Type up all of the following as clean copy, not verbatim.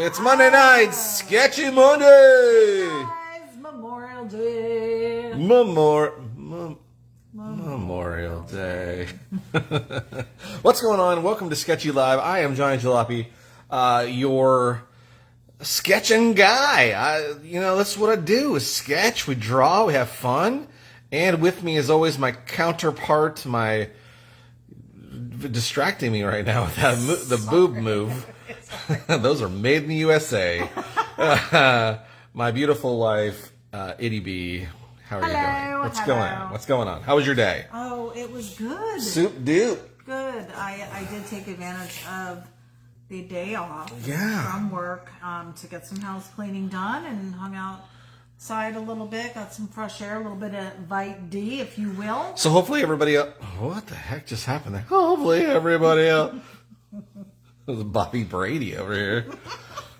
It's Monday night, Sketchy Monday. Guys, Memorial Day. Memorial Day. What's going on? Welcome to Sketchy Live. I am Johnny Jalopy, your sketching guy. That's what I do, is sketch. We draw, we have fun. And with me, as always, my counterpart, distracting me right now with the boob move. Those are made in the USA. My beautiful wife, Ity-B. How are you doing? What's going on? How was your day? Oh, it was good. Soup dupe. Good. I did take advantage of the day off from work to get some house cleaning done and hung outside a little bit, got some fresh air, a little bit of vitamin D, if you will. So hopefully everybody else... What the heck just happened there? Hopefully everybody else... It was Bobby Brady over here.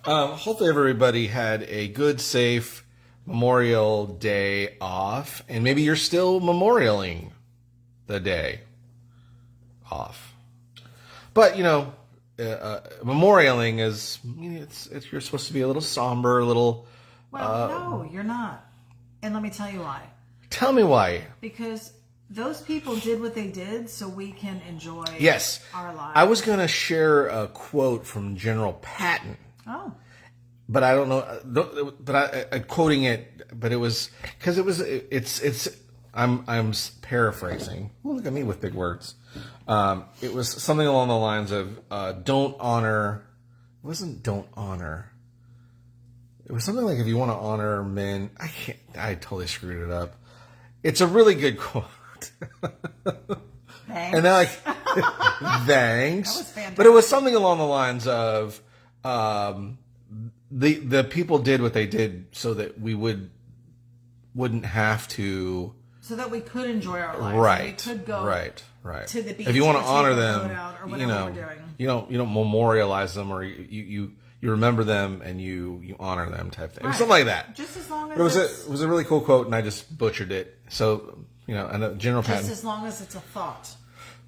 Hopefully everybody had a good, safe Memorial Day off. And maybe you're still memorialing the day off. But, memorialing is... you're supposed to be a little somber, a little... Well, no, you're not. And let me tell you why. Tell me why. Because those people did what they did so we can enjoy our lives. I was going to share a quote from General Patton. Oh. But I don't know. But I'm quoting it. But it was because it's. I'm paraphrasing. Well, look at me with big words. It was something along the lines of don't honor. It wasn't don't honor. It was something like, if you want to honor men, I totally screwed it up. It's a really good quote. Thanks. And then thanks. That was fantastic. But it was something along the lines of, the people did what they did so that we wouldn't have to. So that we could enjoy our lives. Right. So we could go to the beach. If you want to honor them, or whatever we're doing. You don't memorialize them, or you remember them and you honor them, type thing. Right. Something like that. Just as long as it was a really cool quote, and I just butchered it. So, and General Patton. Just as long as it's a thought.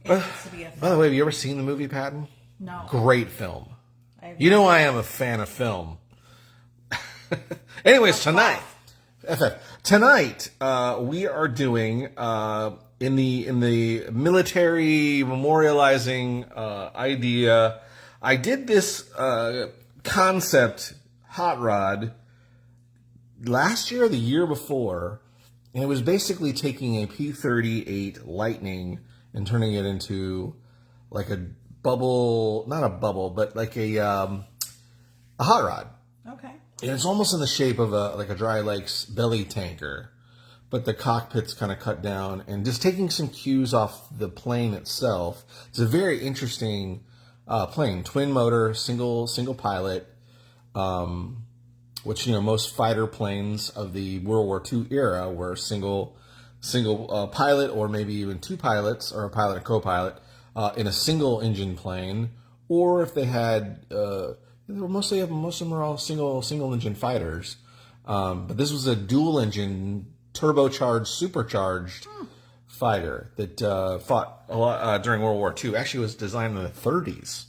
It needs to be a thought. By the way, have you ever seen the movie Patton? No. Great film. I am a fan of film. Anyways, tonight we are doing in the military memorializing idea. I did this concept hot rod last year or the year before, and it was basically taking a P38 Lightning and turning it into like a bubble, not a bubble, but like a hot rod. Okay. And it's almost in the shape of a dry lakes belly tanker, but the cockpit's kind of cut down, and just taking some cues off the plane itself. It's a very interesting plane, twin motor, single pilot, which most fighter planes of the World War II era were single pilot, or maybe even two pilots, or a pilot and co-pilot in a single engine plane, or if they had most of them are all single engine fighters, but this was a dual engine turbocharged, supercharged fighter that fought a lot during World War II. Actually, it was designed in the 30s.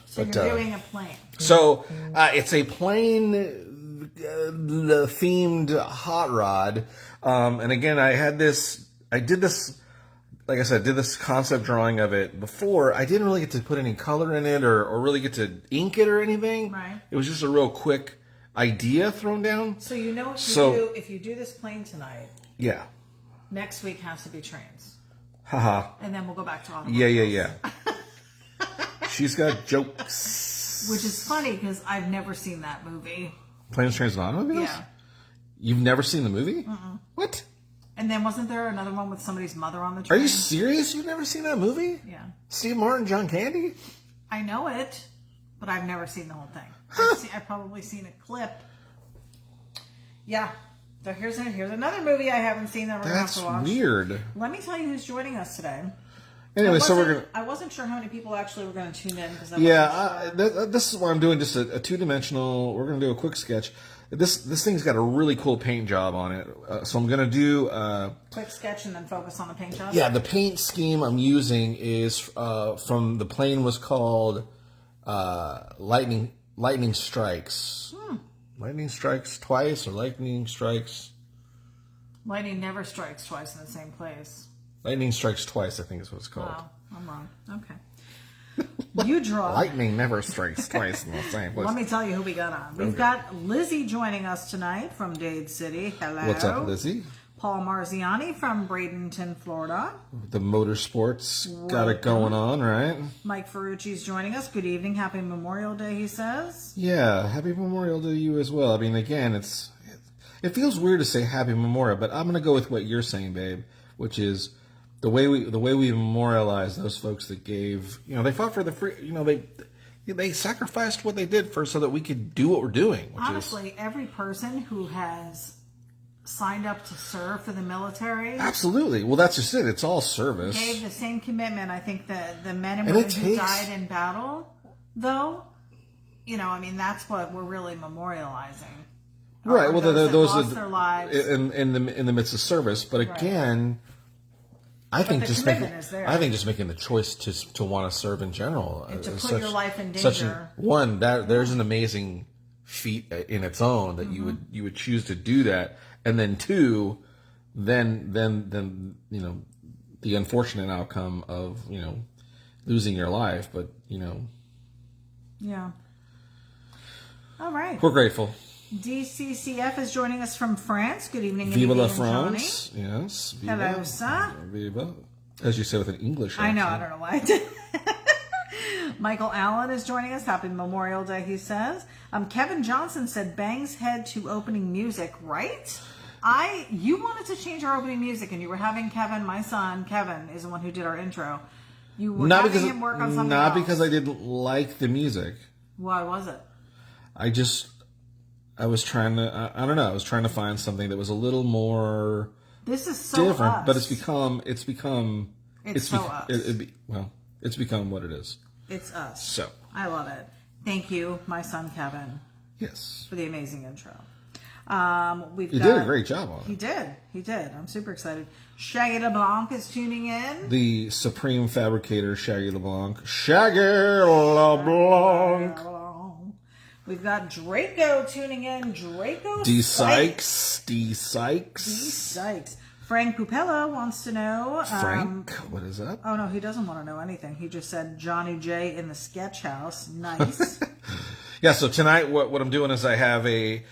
So you're doing a plane. So it's a plane themed hot rod. And again, I did this, like I said, did this concept drawing of it before. I didn't really get to put any color in it or really get to ink it or anything. Right. It was just a real quick idea thrown down. So if you do this plane tonight. Yeah. Next week has to be trains. Haha. And then we'll go back to automobiles. Yeah. She's got jokes. Which is funny because I've never seen that movie. Planes, Trains, and Automobiles? Yeah. You've never seen the movie? Mm-mm. What? And then wasn't there another one with somebody's mother on the train? Are you serious? You've never seen that movie? Yeah. Steve Martin, John Candy? I know it, but I've never seen the whole thing. I've probably seen a clip. Yeah. So here's another movie I haven't seen that we're going to have to watch. That's weird. Let me tell you who's joining us today. Anyway, I wasn't sure how many people actually were going to tune in. This is what I'm doing, just a two-dimensional. We're going to do a quick sketch. This thing's got a really cool paint job on it. So I'm going to do... quick sketch and then focus on the paint job? Yeah, the paint scheme I'm using is from... The plane was called Lightning lightning strikes. Lightning strikes twice, or lightning strikes. Lightning never strikes twice in the same place. Lightning strikes twice, I think is what it's called. Wow, I'm wrong. Okay. You draw. Lightning never strikes twice in the same place. Let me tell you who we got on. We've got Lizzie joining us tonight from Dade City. Hello. What's up, Lizzie? Paul Marziani from Bradenton, Florida. The motorsports got it going on, right? Mike Ferrucci's joining us. Good evening. Happy Memorial Day, he says. Yeah, happy Memorial Day to you as well. I mean, again, it feels weird to say happy Memorial, but I'm going to go with what you're saying, babe, which is the way we memorialize those folks that gave, they fought for the free, they sacrificed what they did so that we could do what we're doing. Honestly, every person who has signed up to serve for the military. Absolutely. Well, that's just it. It's all service. Gave the same commitment. I think that the men and women who died in battle, though, that's what we're really memorializing. Right. Well, those lost their lives in the midst of service. But again, I think just making the choice to want to serve in general, and to put your life in danger. There's an amazing feat in its own that you would choose to do that. And then two, then the unfortunate outcome of losing your life, but yeah. All right. We're grateful. DCCF is joining us from France. Good evening, Viva la Ity-B and France! Johnny. Yes. Viva. Hello, sir. Viva. As you say with an English I accent. know. I don't know why I did. Michael Allen is joining us. Happy Memorial Day, he says. Kevin Johnson said bangs head to opening music, right? You wanted to change our opening music, and you were having Kevin, my son, Kevin, is the one who did our intro. You were having him work on something else. Not because I didn't like the music. Why was it? I was trying to, I don't know, I was trying to find something that was a little more this is so different, us. But it's become what it is. It's us. So I love it. Thank you, my son Kevin. Yes. For the amazing intro. He did a great job on it. He did. I'm super excited. Shaggy LeBlanc is tuning in. The Supreme Fabricator, Shaggy LeBlanc. Shaggy LeBlanc. We've got Draco tuning in. Draco D. Sykes. Frank Pupella wants to know. Frank? What is that? Oh, no, he doesn't want to know anything. He just said Johnny J in the Sketch House. Nice. Yeah, so tonight what I'm doing is I have a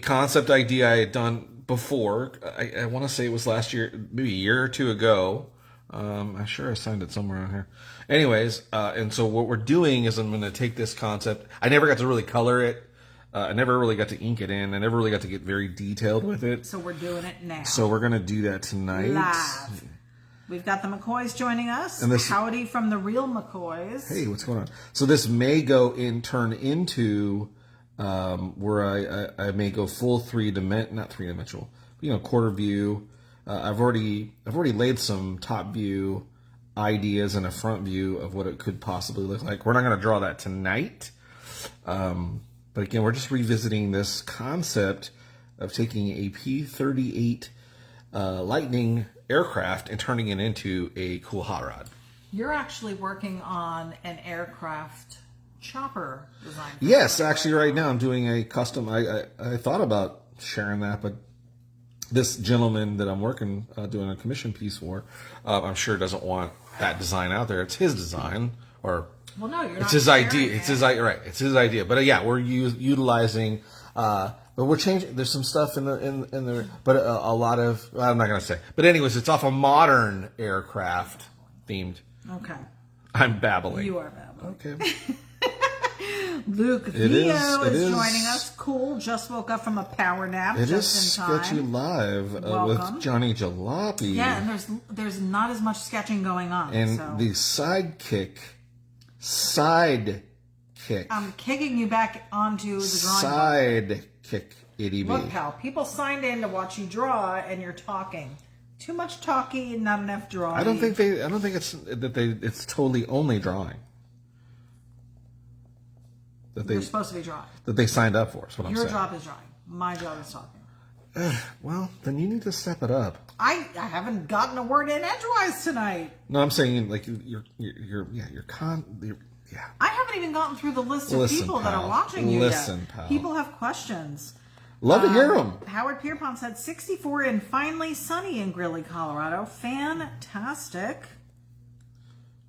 concept idea I had done before. I want to say it was last year, maybe a year or two ago. I'm sure I signed it somewhere on here. Anyways, and so what we're doing is I'm going to take this concept. I never got to really color it. I never really got to ink it in. I never really got to get very detailed with it. So we're doing it now. So we're going to do that tonight. Live. We've got the McCoys joining us. And howdy from the real McCoys. Hey, what's going on? So this may turn into where I may go full not three-dimensional, quarter view. I've already laid some top view ideas and a front view of what it could possibly look like. We're not going to draw that tonight. But again, we're just revisiting this concept of taking a P-38 Lightning aircraft and turning it into a cool hot rod. You're actually working on an aircraft chopper design. Yes, actually right now I'm doing a custom. I thought about sharing that, but this gentleman that I'm working doing a commission piece for, I'm sure doesn't want that design out there. It's his design, or well, no, you're it's not his idea. it. It's his idea, right? It's his idea. But yeah, we're utilizing. But we're changing. There's some stuff in the but a lot of. I'm not gonna say. But anyways, it's off a modern aircraft themed. Okay. I'm babbling. You are babbling. Okay. Luke Vio is joining us. Cool. Just woke up from a power nap. It is just in time. Sketchy Live with Johnny Jalopy. Yeah, and there's not as much sketching going on. And so. the sidekick. I'm kicking you back onto the drawing board. Sidekick Ity-B. Look, pal, people signed in to watch you draw, and you're talking. Too much talking and not enough drawing. I don't think it's totally only drawing. You're supposed to be drawing. That they signed up for. Is what I'm saying. Your job is drawing. My job is talking. Well, then you need to step it up. I haven't gotten a word in edgewise tonight. No, I'm saying like I haven't even gotten through the list of people that are watching you yet. Pal. People have questions. Love to hear them. Howard Pierpont said 64 and finally sunny in Greeley, Colorado. Fantastic.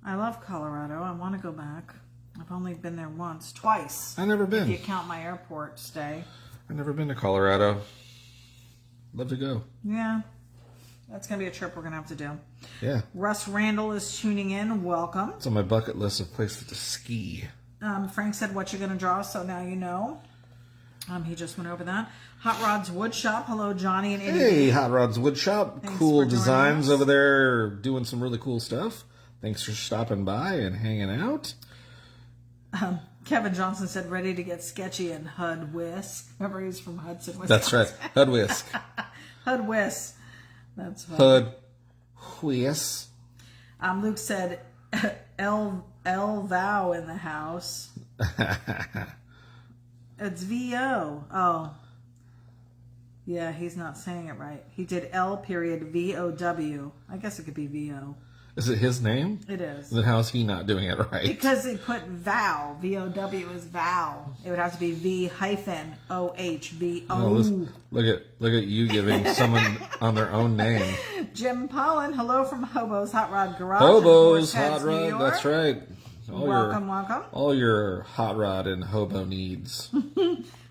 I love Colorado. I want to go back. I've only been there twice. I've never been. If you count my airport stay. I've never been to Colorado. Love to go. Yeah. That's going to be a trip we're going to have to do. Yeah. Russ Randall is tuning in. Welcome. It's on my bucket list of places to ski. Frank said, what you going to draw, so now you know. He just went over that. Hot Rods Wood Shop. Hello, Johnny and Ity-B. Hey, Hot Rods Wood Shop. Thanks cool for joining designs us. over there, doing some really cool stuff. Thanks for stopping by and hanging out. Kevin Johnson said, ready to get sketchy and Hud Whisk. Remember, he's from Hudson, Wisconsin. That's right. Hud Whisk. Hud Whisk. That's funny. Hud Whisk. Luke said, L Vow in the house. It's VO. Oh. Yeah, he's not saying it right. He did L.VOW. I guess it could be VO. Is it his name? It is. Then how is he not doing it right? Because they put vow. VOW is vow. It would have to be V-OHVO. Oh, look at you giving someone on their own name. Jim Pollen, hello from Hobo's Hot Rod Garage. Hobo's in Horseheads, Hot New Rod. York. That's right. Welcome. All your hot rod and hobo needs.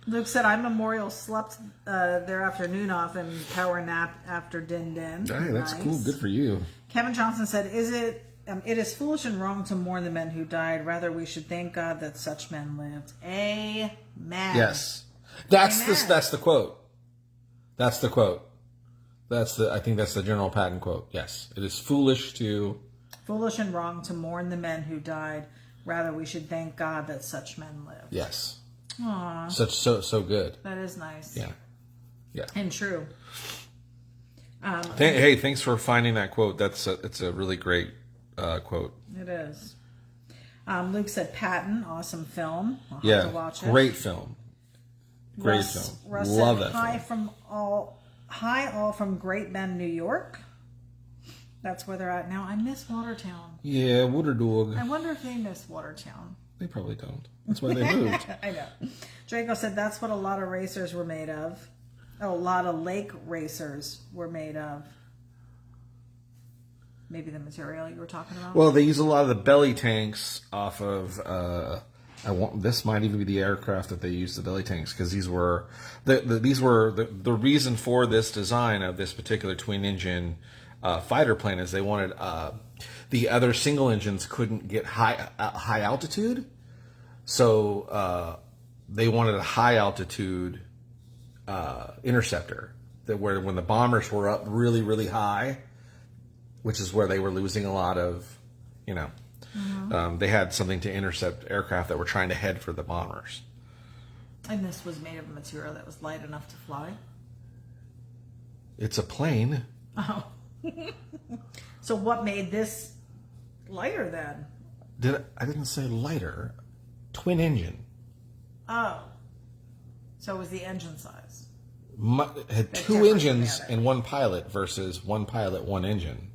Luke said, I Memorial slept their afternoon off and power nap after Din Din. Hey, that's Nice. cool. Good for you. Kevin Johnson said, it is foolish and wrong to mourn the men who died. Rather, we should thank God that such men lived. Amen. Yes. That's Amen. the quote. That's the quote. I think that's the General Patton quote. Yes. It is foolish and wrong to mourn the men who died. Rather, we should thank God that such men lived. Yes. Aww. So good. That is nice. Yeah. Yeah. And true. Hey, thanks for finding that quote. It's a really great quote. It is. Luke said Patton, awesome film. I'll have Yeah. to watch it. Great film. Great film. Russ Love said, that film. Hi all from Great Bend, New York. That's where they're at now. I miss Watertown. Yeah, Water Dog. I wonder if they miss Watertown. They probably don't. That's why they moved. I know. Draco said that's what a lot of racers were made of. Oh, a lot of lake racers were made of. Maybe the material you were talking about? Well, they use a lot of the belly tanks off of. This might even be the aircraft that they used the belly tanks, because these were the reason for this design of this particular twin engine fighter plane is they wanted the other single engines couldn't get high altitude, so they wanted a high altitude interceptor where when the bombers were up really, really high, which is where they were losing a lot of, they had something to intercept aircraft that were trying to head for the bombers. And this was made of a material that was light enough to fly? It's a plane. Oh. So what made this lighter then? I didn't say lighter. Twin engine. Oh. So it was the engine size. It had two engines and one pilot versus one pilot, one engine.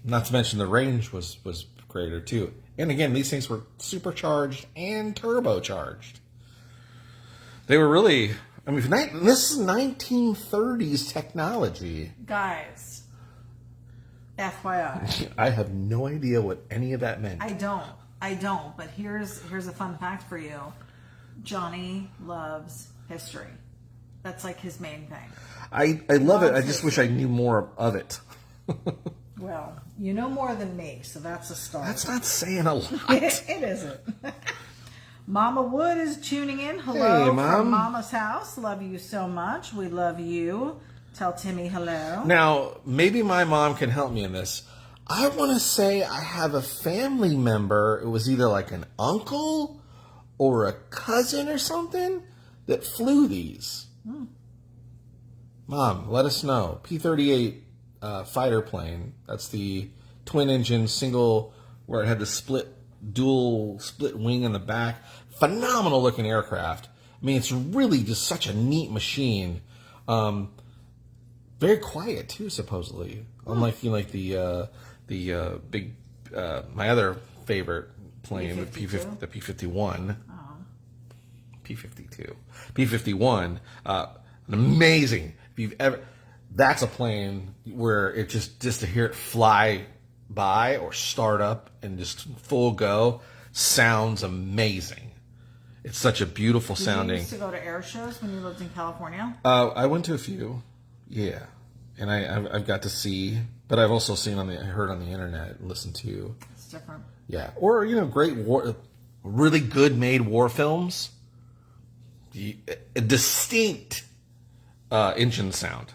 Not to mention the range was greater too. And again, these things were supercharged and turbocharged. They were really, this is 1930s technology. Guys, FYI. I have no idea what any of that meant. I don't, but here's a fun fact for you. Johnny loves history. That's like his main thing. I love it. I just wish I knew more of it. Well, you know more than me, so that's a start. That's not saying a lot. It isn't. Mama Wood is tuning in. Hello Hey, Mom. from Mama's house. Love you so much. We love you. Tell Timmy hello. Now, maybe my mom can help me in this. I want to say I have a family member. It was either like an uncle or a cousin or something that flew these. Mom, let us know. P-38 fighter plane. That's the twin engine single where it had the dual split wing in the back. Phenomenal looking aircraft. I mean, it's really just such a neat machine. Very quiet too, supposedly. Unlike the big my other favorite plane, P-52? the P-51. Oh. P-52. P-51, an amazing, if you've ever, that's a plane where it just to hear it fly by or start up and just full go sounds amazing. It's such a beautiful sounding. You used to go to air shows when you lived in California? I went to a few, yeah, and I've got to see, but I've also seen heard on the internet, listened to. It's different. Yeah, or great really good made war films. A distinct engine sound.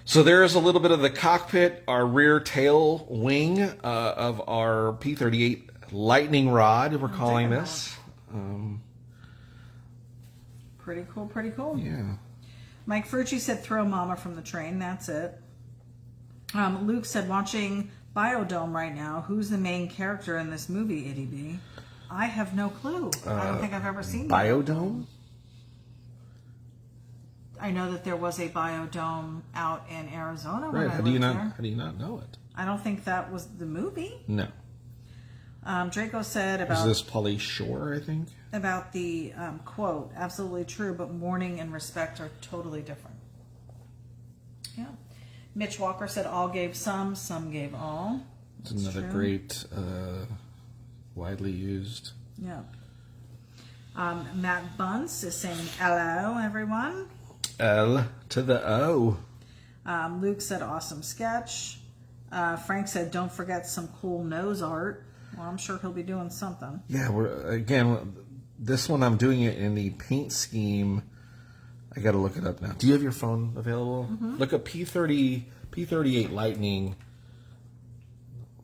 So there's a little bit of the cockpit, our rear tail wing of our P-38 lightning rod, we're calling this. Pretty cool, pretty cool. Yeah. Mike Furcci said, throw mama from the train. That's it. Luke said, watching Biodome right now. Who's the main character in this movie, Ity-B? I have no clue. I don't think I've ever seen Biodome? I know that there was a Biodome out in Arizona when Right. I How do you lived there. not know it? I don't think that was the movie. No. Draco said Is about this Pauly Shore, I think? about the quote, absolutely true, but mourning and respect are totally different. Yeah. Mitch Walker said all gave some gave all. It's another great, widely used. Yeah. Matt Bunce is saying hello, everyone. L to the O. Luke said awesome sketch. Frank said don't forget some cool nose art. Well, I'm sure he'll be doing something. Yeah, this one I'm doing it in the paint scheme. I got to look it up now. Do you have your phone available? Mm-hmm. Look up P38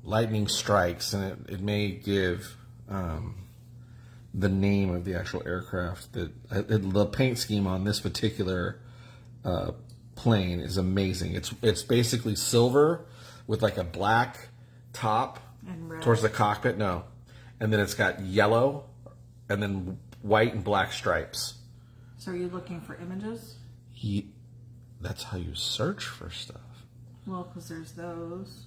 lightning strikes, and it may give the name of the actual aircraft. The paint scheme on this particular plane is amazing. It's basically silver with like a black top towards the cockpit. No, and then it's got yellow, and then white and black stripes. So are you looking for images? That's how you search for stuff. Well, because there's those.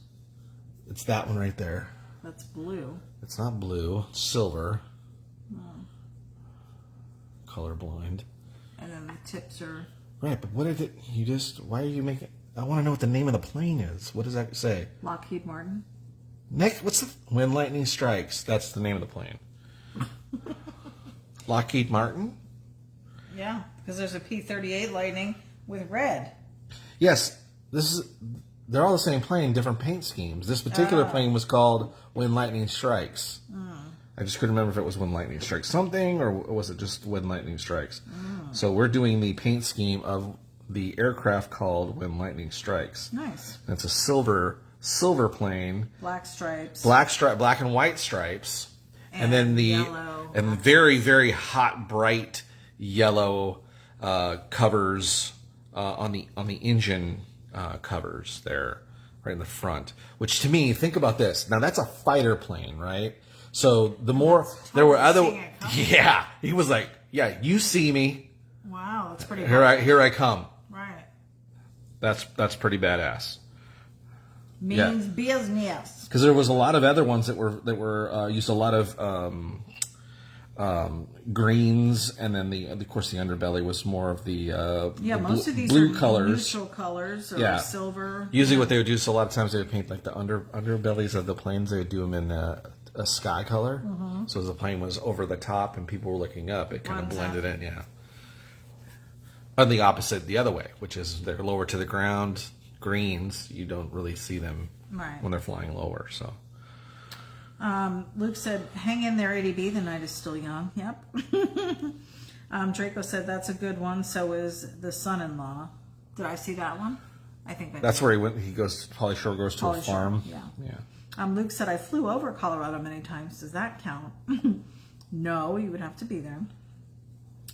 It's that one right there. That's blue. It's not blue. It's silver. Colorblind. And then the tips are... Right, but what is it? Why are you making... I want to know what the name of the plane is. What does that say? Lockheed Martin. What's the... When Lightning Strikes. That's the name of the plane. Lockheed Martin? Yeah, because there's a P-38 Lightning with red. Yes, they're all the same plane, different paint schemes. This particular plane was called When Lightning Strikes. I just couldn't remember if it was When Lightning Strikes something, or was it just When Lightning Strikes. So we're doing the paint scheme of the aircraft called When Lightning Strikes. Nice. And it's a silver plane. Black stripes. Black and white stripes. And then yellow. And very, very hot, bright yellow covers on the engine covers there, right in the front. Which to me, think about this. Now that's a fighter plane, right? So the more there were other, yeah, he was like, yeah, you see me. Wow, that's pretty. Here I come. Right. That's pretty badass. Means business. Because there was a lot of other ones that were used a lot of greens, and then of course the underbelly was more of the most of these blue are colors, neutral colors or silver. Usually, what they would do is a lot of times they would paint like the underbellies of the planes. They would do them in a sky color, so as the plane was over the top and people were looking up, it kind of blended in. Yeah. On the opposite, the other way, which is they're lower to the ground. Greens, you don't really see them when they're flying lower. So. Luke said, hang in there, Ity-B, the night is still young. Yep. Draco said, that's a good one. So is The Son-in-Law. Did I see that one? I think that's where he went. He goes, Pauly Shore goes to a farm. Yeah. Luke said, I flew over Colorado many times. Does that count? No, you would have to be there.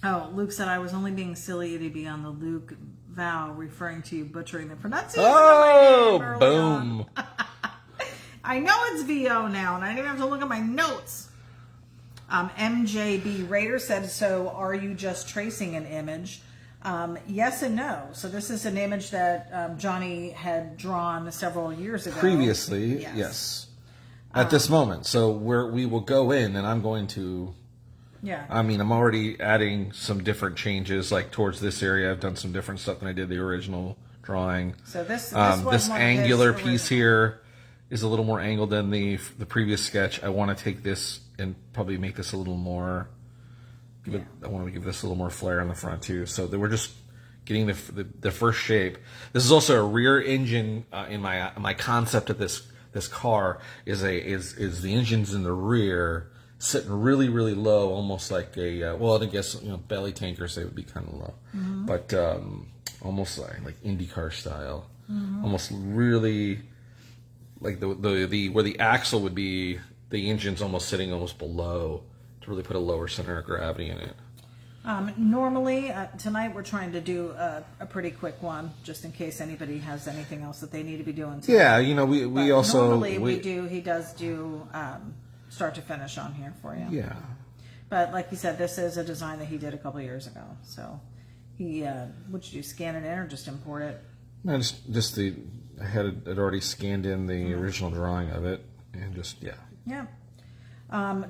Oh, Luke said, I was only being silly, Ity-B, on the Luke vow, referring to you butchering the pronunciation. Oh, boom. I know it's VO now, and I didn't even have to look at my notes. MJB Raider said, so are you just tracing an image? Yes and no. So this is an image that Johnny had drawn several years ago. Previously, yes. At this moment. So we will go in, and I'm going to... Yeah. I mean, I'm already adding some different changes, like towards this area. I've done some different stuff than I did the original drawing. So this this angular piece here is a little more angled than the previous sketch. I want to take this and probably make this a little more... I want to give this a little more flair in the front too. So that we're just getting the first shape. This is also a rear engine in my concept of this car is the engine's in the rear, sitting really, really low, almost like a I guess belly tankers, they would be kind of low, but almost like IndyCar style, almost really like the where the axle would be, the engine's almost sitting almost below to really put a lower center of gravity in it. Normally, tonight we're trying to do a pretty quick one, just in case anybody has anything else that they need to be doing tonight. Yeah, we also... Normally he does do start to finish on here for you. Yeah. But like you said, this is a design that he did a couple of years ago. So he, what'd you do, scan it in or just import it? No, I had already scanned in the original drawing of it, and Yeah.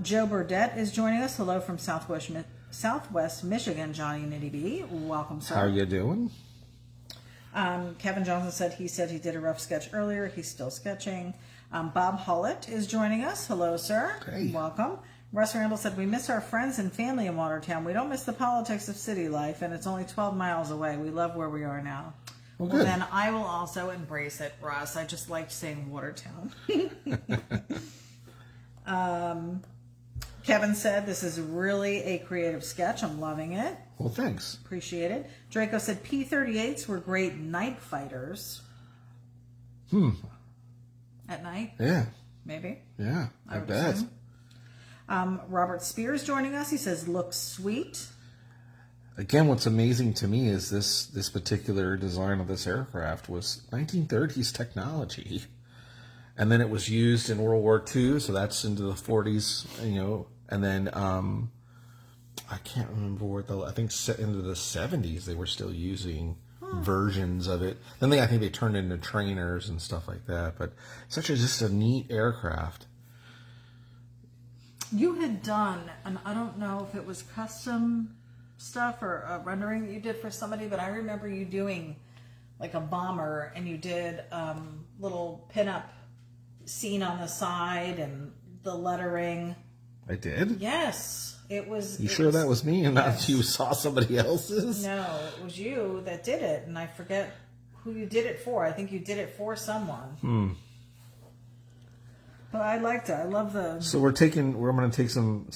Joe Burdette is joining us. Hello from Southwest Michigan, Johnny and Ity-B. Welcome, sir. How are you doing? Kevin Johnson said he did a rough sketch earlier. He's still sketching. Bob Hollett is joining us. Hello, sir. Hey. Welcome. Russ Randall said, we miss our friends and family in Watertown. We don't miss the politics of city life, and it's only 12 miles away. We love where we are now. Well, good. Then I will also embrace it, Russ. I just like saying Watertown. Kevin said, this is really a creative sketch. I'm loving it. Well, thanks. Appreciate it. Draco said, P-38s were great night fighters. At night? Yeah. Maybe? Yeah, I bet. Robert Spears joining us. He says, looks sweet. Again, what's amazing to me is this particular design of this aircraft was 1930s technology. And then it was used in World War II, so that's into the 40s, and then I can't remember I think into the 70s they were still using versions of it. Then I think they turned into trainers and stuff like that, but just a neat aircraft. You had done, and I don't know if it was custom stuff or a rendering that you did for somebody, but I remember you doing like a bomber, and you did little pinup scene on the side and the lettering. I did? Yes. It was. That was me and not you saw somebody else's? No, it was you that did it, and I forget who you did it for. I think you did it for someone. But I liked it. I love the... So I'm going to take some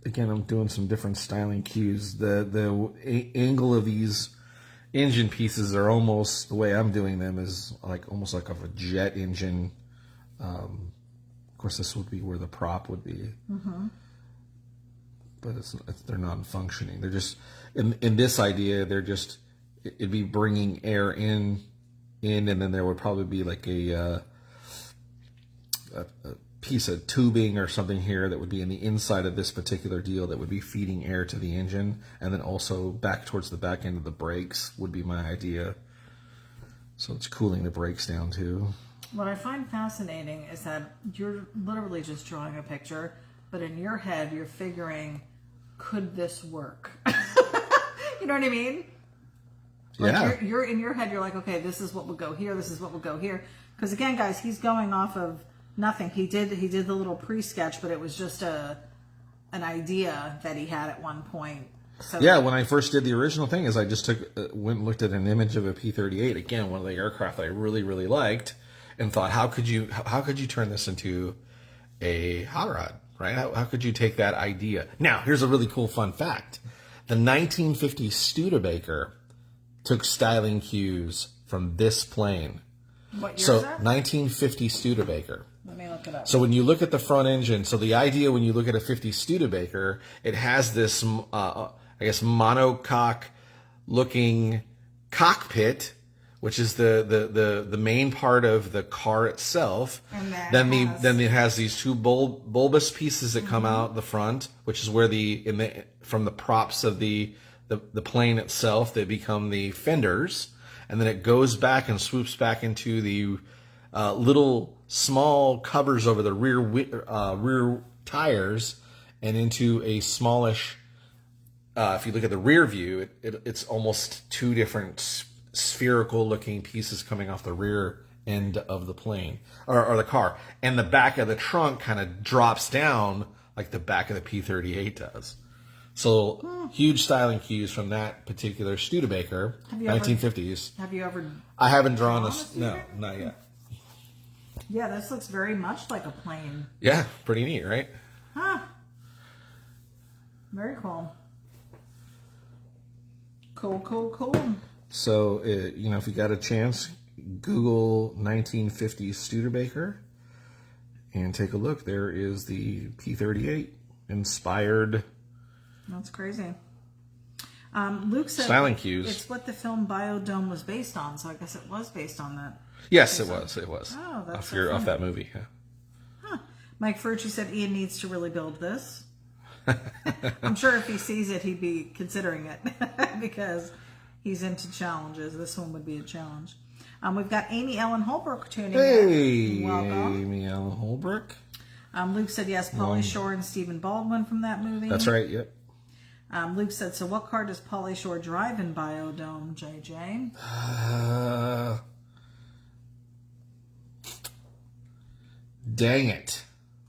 again, I'm doing some different styling cues. The angle of these engine pieces are almost, the way I'm doing them is almost like of a jet engine. Of course, this would be where the prop would be, but they're non-functioning. They're just in this idea. It'd be bringing air in, and then there would probably be like a piece of tubing or something here that would be in the inside of this particular deal that would be feeding air to the engine, and then also back towards the back end of the brakes would be my idea. So it's cooling the brakes down too. What I find fascinating is that you're literally just drawing a picture, but in your head you're figuring, could this work? You know what I mean? Like you're in your head, you're like, okay, this is what would go here, this is what would go here. Because again, guys, he's going off of nothing. He did the little pre-sketch, but it was just an idea that he had at one point. So yeah, when I first did the original thing, is I just went and looked at an image of a P-38, again, one of the aircraft that I really, really liked, and thought, how could you turn this into a hot rod, right? How could you take that idea? Now, here's a really cool fun fact. The 1950 Studebaker took styling cues from this plane. What year is that? 1950 Studebaker. Let me look it up. So when you look at the front engine, so the idea when you look at a 50 Studebaker, it has this, monocoque looking cockpit, which is the main part of the car itself. And then it has these two bulbous pieces that come out the front, which is where from the props of the plane itself, they become the fenders. And then it goes back and swoops back into the little small covers over the rear tires, and into a smallish. If you look at the rear view, it's almost two different spherical-looking pieces coming off the rear end of the plane or the car, and the back of the trunk kind of drops down like the back of the P-38 does. So huge styling cues from that particular Studebaker, 1950s. Have you ever? I haven't drawn this. No, not yet. Yeah, this looks very much like a plane. Yeah, pretty neat, right? Huh. Very cool. Cool. So, if you got a chance, Google 1950s Studebaker and take a look. There is the P-38 inspired. That's crazy. Luke said styling cues. It's what the film Biodome was based on, so I guess it was based on that. Yes, it was. It was. Oh, that's off that movie. Yeah. Huh. Mike Furchy said Ian needs to really build this. I'm sure if he sees it, he'd be considering it because he's into challenges. This one would be a challenge. We've got Amy Ellen Holbrook tuning in. Welcome. Amy Ellen Holbrook. Luke said yes, Pauly Shore and Stephen Baldwin from that movie. That's right, yep. Luke said, so what car does Pauly Shore drive in Biodome, JJ? Dang it.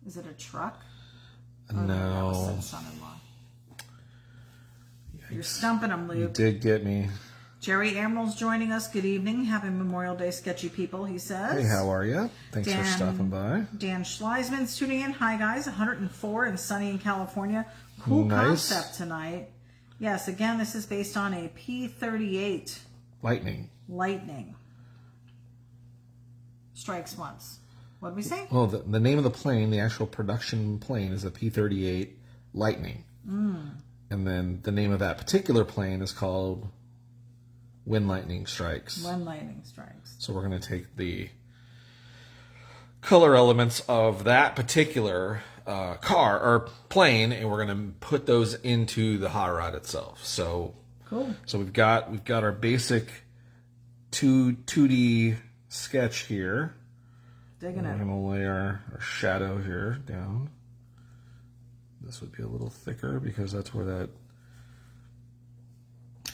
Is it a truck? No. That was his son-in-law. You're stumping him, Luke. You did get me. Jerry Emerald's joining us. Good evening. Happy Memorial Day, sketchy people, he says. Hey, how are you? Thanks for stopping by. Dan Schleisman's tuning in. Hi, guys. 104 and sunny in California. Cool concept tonight. Yes, again, this is based on a P-38. Lightning. Strikes once. What did we say? Well, the name of the plane, the actual production plane, is a P-38 Lightning. And then the name of that particular plane is called When Lightning Strikes. When Lightning Strikes. So we're going to take the color elements of that particular car or plane, and we're going to put those into the hot rod itself. So cool. So we've got our basic 2D sketch here. Digging it. We're going to lay our shadow here down. This would be a little thicker because that's where that.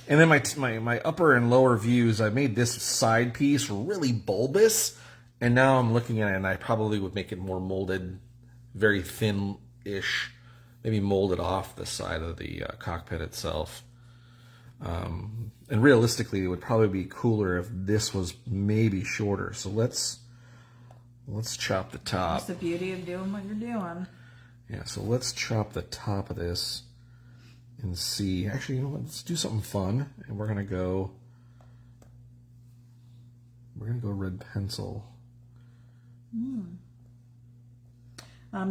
And then my upper and lower views, I made this side piece really bulbous, and now I'm looking at it, and I probably would make it more molded, very thin-ish, maybe molded off the side of the cockpit itself. And realistically, it would probably be cooler if this was maybe shorter. So let's chop the top. That's the beauty of doing what you're doing. Yeah, so let's chop the top of this and see. Actually, you know what? Let's do something fun, and we're gonna go red pencil.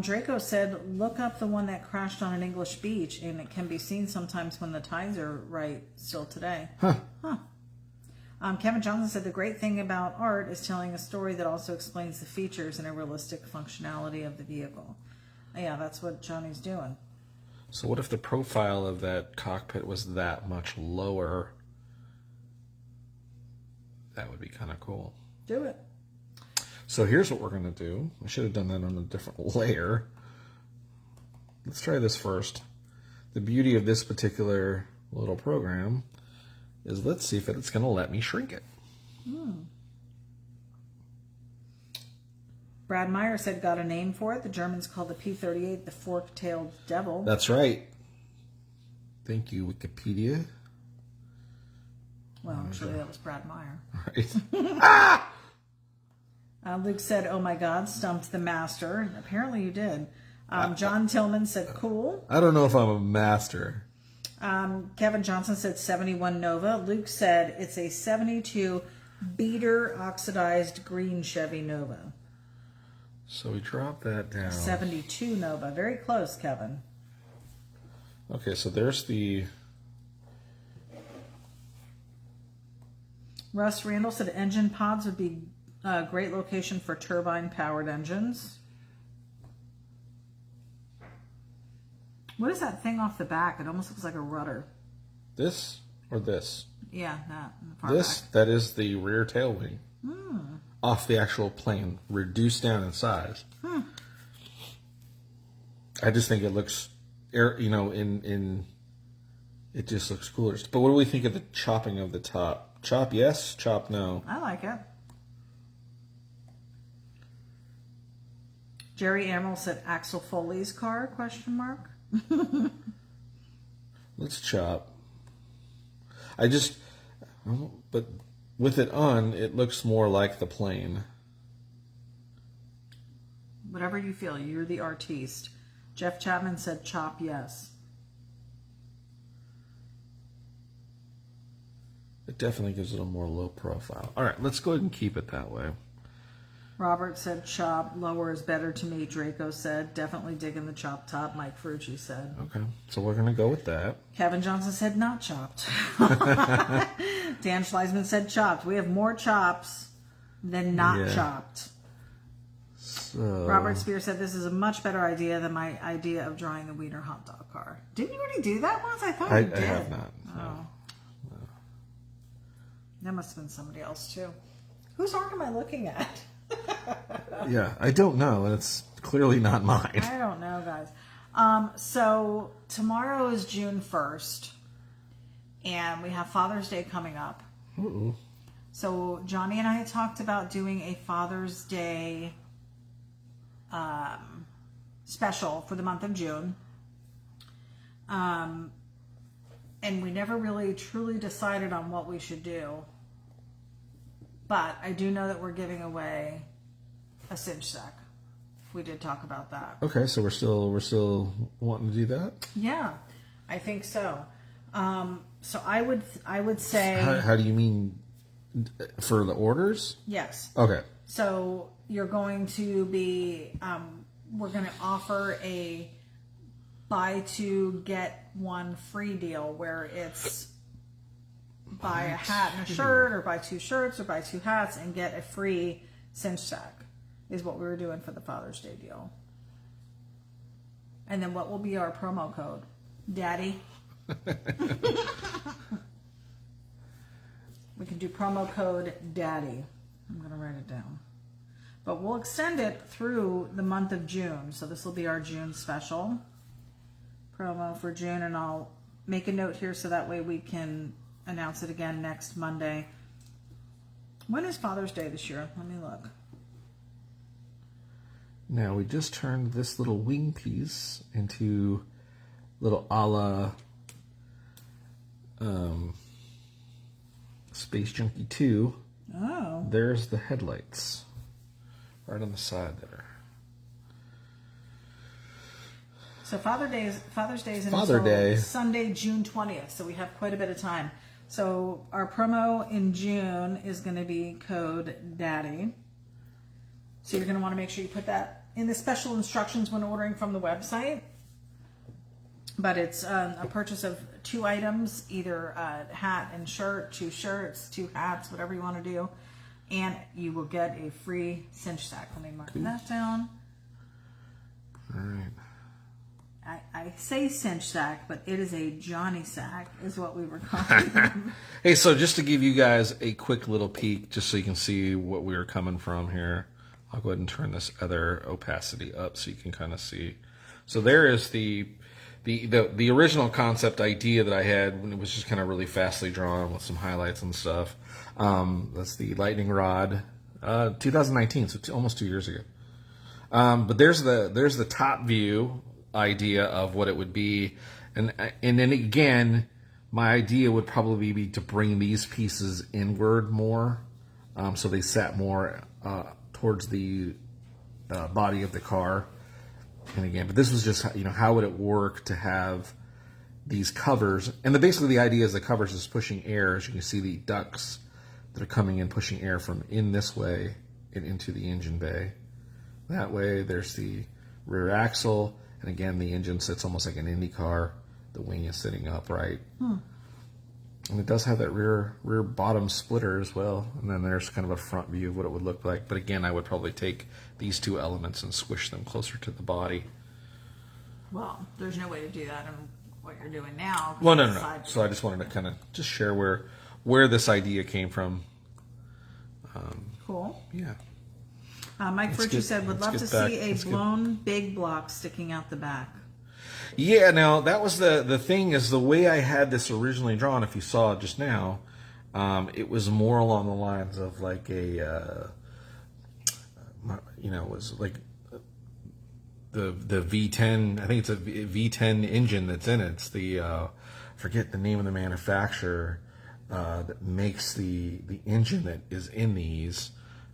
Draco said, look up the one that crashed on an English beach, and it can be seen sometimes when the tides are right still today. Huh. Kevin Johnson said, the great thing about art is telling a story that also explains the features and a realistic functionality of the vehicle. Yeah, that's what Johnny's doing. So what if the profile of that cockpit was that much lower? That would be kind of cool. Do it. So here's what we're going to do. I should have done that on a different layer. Let's try this first. The beauty of this particular little program is let's see if it's going to let me shrink it. Brad Meyer said, got a name for it. The Germans call the P-38 the fork-tailed devil. That's right. Thank you, Wikipedia. Well, actually, that was Brad Meyer. Right. Luke said, oh my God, stumped the master. Apparently you did. John Tillman said, cool. I don't know if I'm a master. Kevin Johnson said 71 Nova. Luke said it's a 72 beater oxidized green Chevy Nova. So we drop that down. 72 Nova. Very close, Kevin. Okay, so there's the... Russ Randall said engine pods would be a great location for turbine-powered engines. What is that thing off the back? It almost looks like a rudder. This or this? Yeah, that. In the far This, back. that is the rear tail wing. off the actual plane, reduced down in size. I just think it looks, in it just looks cooler. But what do we think of the chopping of the top? Chop yes, chop no. I like it. Jerry Emerald said Axel Foley's car, question mark. Let's chop. But with it on, it looks more like the plane. Whatever you feel, you're the artiste. Jeff Chapman said chop yes. It definitely gives it a more low profile. All right, let's go ahead and keep it that way. Robert said chop, lower is better to me. Draco said definitely digging the chop top. Mike Ferrucci said. Okay, so we're going to go with that. Kevin Johnson said not chopped. Dan Schleisman said chopped. We have more chops than not chopped. So, Robert Spear said this is a much better idea than my idea of drawing the Wiener hot dog car. Didn't you already do that once? I thought you did. I have not. Oh. No. That must have been somebody else too. Whose art am I looking at? Yeah, I don't know, and it's clearly not mine. I don't know, guys. So tomorrow is June 1st, and we have Father's Day coming up. Ooh. So Johnny and I had talked about doing a Father's Day special for the month of June. And we never really truly decided on what we should do. But I do know that we're giving away a cinch sack. We did talk about that. Okay, so we're still wanting to do that? Yeah, I think so. So I would say. How do you mean for the orders? Yes. Okay. So you're going to be. We're going to offer a buy two get one free deal where it's buy a hat and a shirt, or buy two shirts, or buy two hats and get a free cinch sack. Is what we were doing for the Father's Day deal. And then what will be our promo code? Daddy. We can do promo code Daddy. I'm going to write it down. But we'll extend it through the month of June. So this will be our June special promo for June. And I'll make a note here so that way we can announce it again next Monday. When is Father's Day this year? Let me look. Now, we just turned this little wing piece into little a la Space Junkie 2. Oh. There's the headlights. Right on the side there. So Father's Day is Father Day. Sunday, June 20th. So we have quite a bit of time. So our promo in June is going to be code Daddy. So you're going to want to make sure you put that in the special instructions when ordering from the website. But it's a purchase of 2 items, either a hat and shirt, 2 shirts, 2 hats, whatever you want to do. And you will get a free cinch sack. Let me mark that down. All right. I say cinch sack, but it is a Johnny sack, is what we were calling them. Hey, so just to give you guys a quick little peek, just so you can see what we were coming from here, I'll go ahead and turn this other opacity up so you can kind of see. So there is the original concept idea that I had when it was just kind of really fastly drawn with some highlights and stuff. That's the lightning rod, 2019, so almost 2 years ago. But there's the top view idea of what it would be, and then again, my idea would probably be to bring these pieces inward more, so they sat more towards the body of the car. And again, but this was just, how would it work to have these covers? And basically the idea is the covers is pushing air. As you can see, the ducts that are coming in, pushing air from in this way and into the engine bay. That way, there's the rear axle. And again, the engine sits almost like an Indy car. The wing is sitting upright. And it does have that rear bottom splitter as well. And then there's kind of a front view of what it would look like. But again, I would probably take these 2 elements and squish them closer to the body. Well, there's no way to do that in what you're doing now. Well, no. So I just wanted to kind of just share where this idea came from. Cool. Yeah. Mike Virtue said, would love to see a blown big block sticking out the back. Yeah, now that was the thing is the way I had this originally drawn, if you saw it just now, it was more along the lines of like a, it was like the V10, I think it's a V10 engine that's in it. It's the, forget the name of the manufacturer that makes the engine that is in these,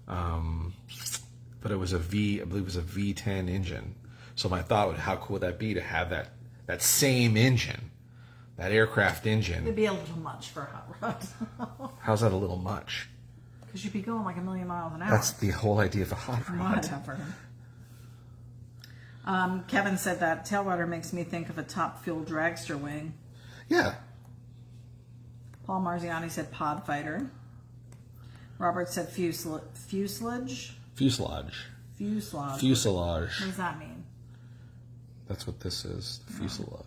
but it was I believe it was a V10 engine. So my thought was, how cool would that be to have that same engine, that aircraft engine? It'd be a little much for a hot rod. How's that a little much? Because you'd be going like 1,000,000 miles an hour. That's the whole idea of a hot rod. Whatever. Kevin said that tail rudder makes me think of a Top Fuel dragster wing. Yeah. Paul Marziani said pod fighter. Robert said fuselage. Fuselage. Fuselage. Fuselage. What does that mean? That's what this is, the fuselage.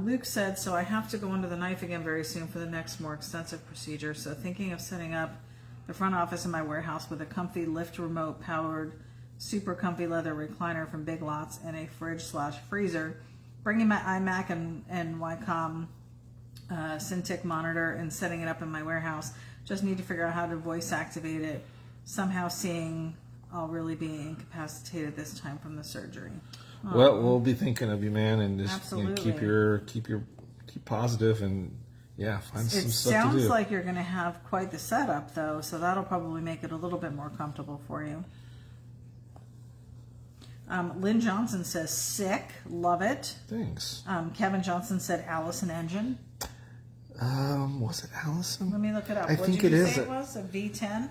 Luke said, so I have to go under the knife again very soon for the next more extensive procedure. So thinking of setting up the front office in my warehouse with a comfy lift remote powered, super comfy leather recliner from Big Lots and a fridge/freezer. Bringing my iMac and Wacom Cintiq monitor and setting it up in my warehouse. Just need to figure out how to voice activate it. Somehow seeing I'll really be incapacitated this time from the surgery. Well, we'll be thinking of you, man, and just keep positive and find some stuff to do. It sounds like you're going to have quite the setup, though, so that'll probably make it a little bit more comfortable for you. Lynn Johnson says sick, love it. Thanks. Kevin Johnson said Allison engine. Was it Allison? Let me look it up. I what think did it you is. say it was a V10.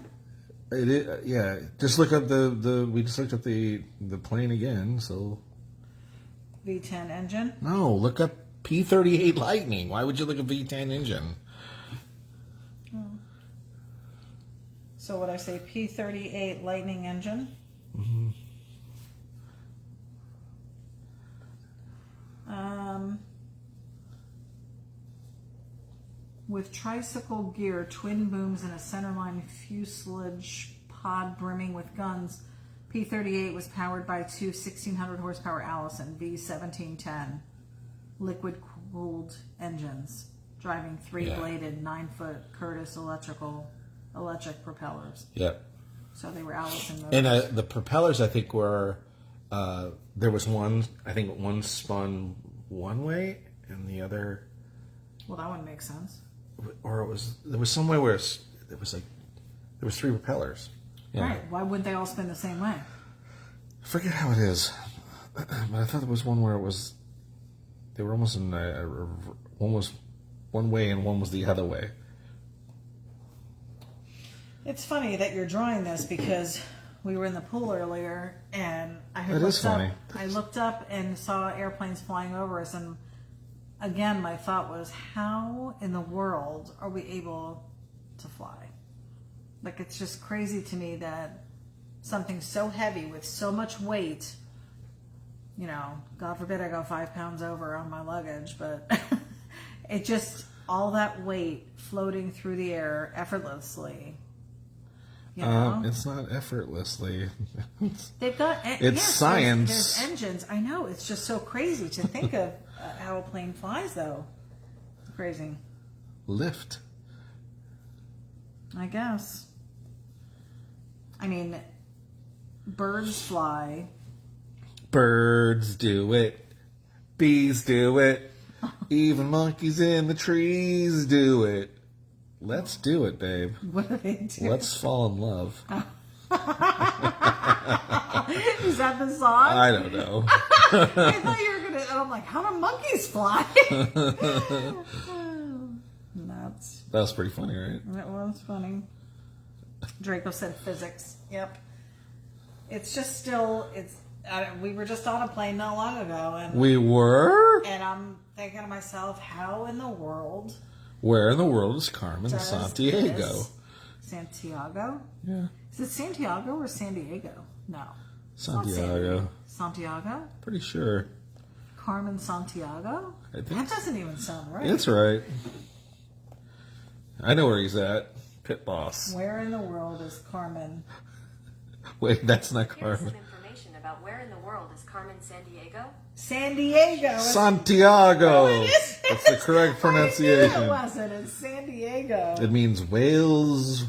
It is, yeah. Just look up we just looked up the plane again, so. V10 engine? No, look up P38 Lightning. Why would you look at V10 engine? So would I say P38 Lightning engine? Mm-hmm. With tricycle gear, twin booms, and a centerline fuselage pod brimming with guns, P38 was powered by two 1,600 horsepower Allison V1710 liquid-cooled engines, driving three-bladed 9-foot Curtiss electric propellers. Yep. So they were Allison motors. And the propellers, I think, were there was one. I think one spun one way, and the other. Well, that wouldn't make sense. Or there was some way where there was three propellers. Yeah. Right. Why wouldn't they all spin the same way? I forget how it is, but I thought there was one where they were almost in one was one way and one was the other way. It's funny that you're drawing this because we were in the pool earlier and I looked up and saw airplanes flying over us, and again my thought was, how in the world are we able to fly? Like, it's just crazy to me that something so heavy with so much weight, God forbid I go 5 pounds over on my luggage, but it just, all that weight floating through the air effortlessly. It's not effortlessly. They've got science. There's engines. I know. It's just so crazy to think of how a plane flies, though. It's crazy. Lift. I guess. I mean, birds fly. Birds do it. Bees do it. Even monkeys in the trees do it. Let's do it, babe. What do they do? Let's fall in love. Is that the song? I don't know. I thought you were going to... I'm like, how do monkeys fly? Nuts. That was pretty funny, right? It was funny. Draco said physics. Yep. It's just still... we were just on a plane not long ago. And we were? And I'm thinking to myself, how in the world... Where in the world is Carmen Sandiego? Santiago? Yeah. Is it Santiago or San Diego? No. Santiago. Santiago? Pretty sure. Carmen Santiago? I think that doesn't even sound right. It's right. I know where he's at. Pit Boss. Where in the world is Carmen? Wait, that's not Here's Carmen. some information about where in the world is Carmen Sandiego. San Diego. Santiago. Oh, it is. That's the correct pronunciation. I knew it wasn't. It's San Diego. It means Wales.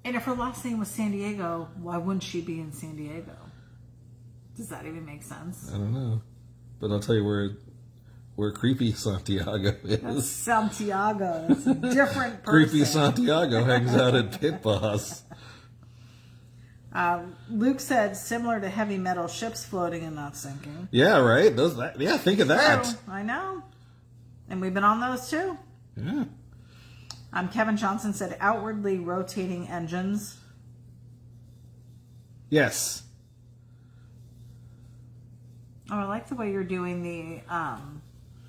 And if her last name was San Diego, why wouldn't she be in San Diego? Does that even make sense? I don't know. But I'll tell you where creepy Santiago That's is. Santiago. That's a different person. Creepy Santiago hangs out at Pit Boss. Luke said similar to heavy metal ships floating and not sinking. Yeah, right? Yeah, think of that. True, I know. And we've been on those too. Yeah. Kevin Johnson said outwardly rotating engines. Yes. Oh, I like the way you're doing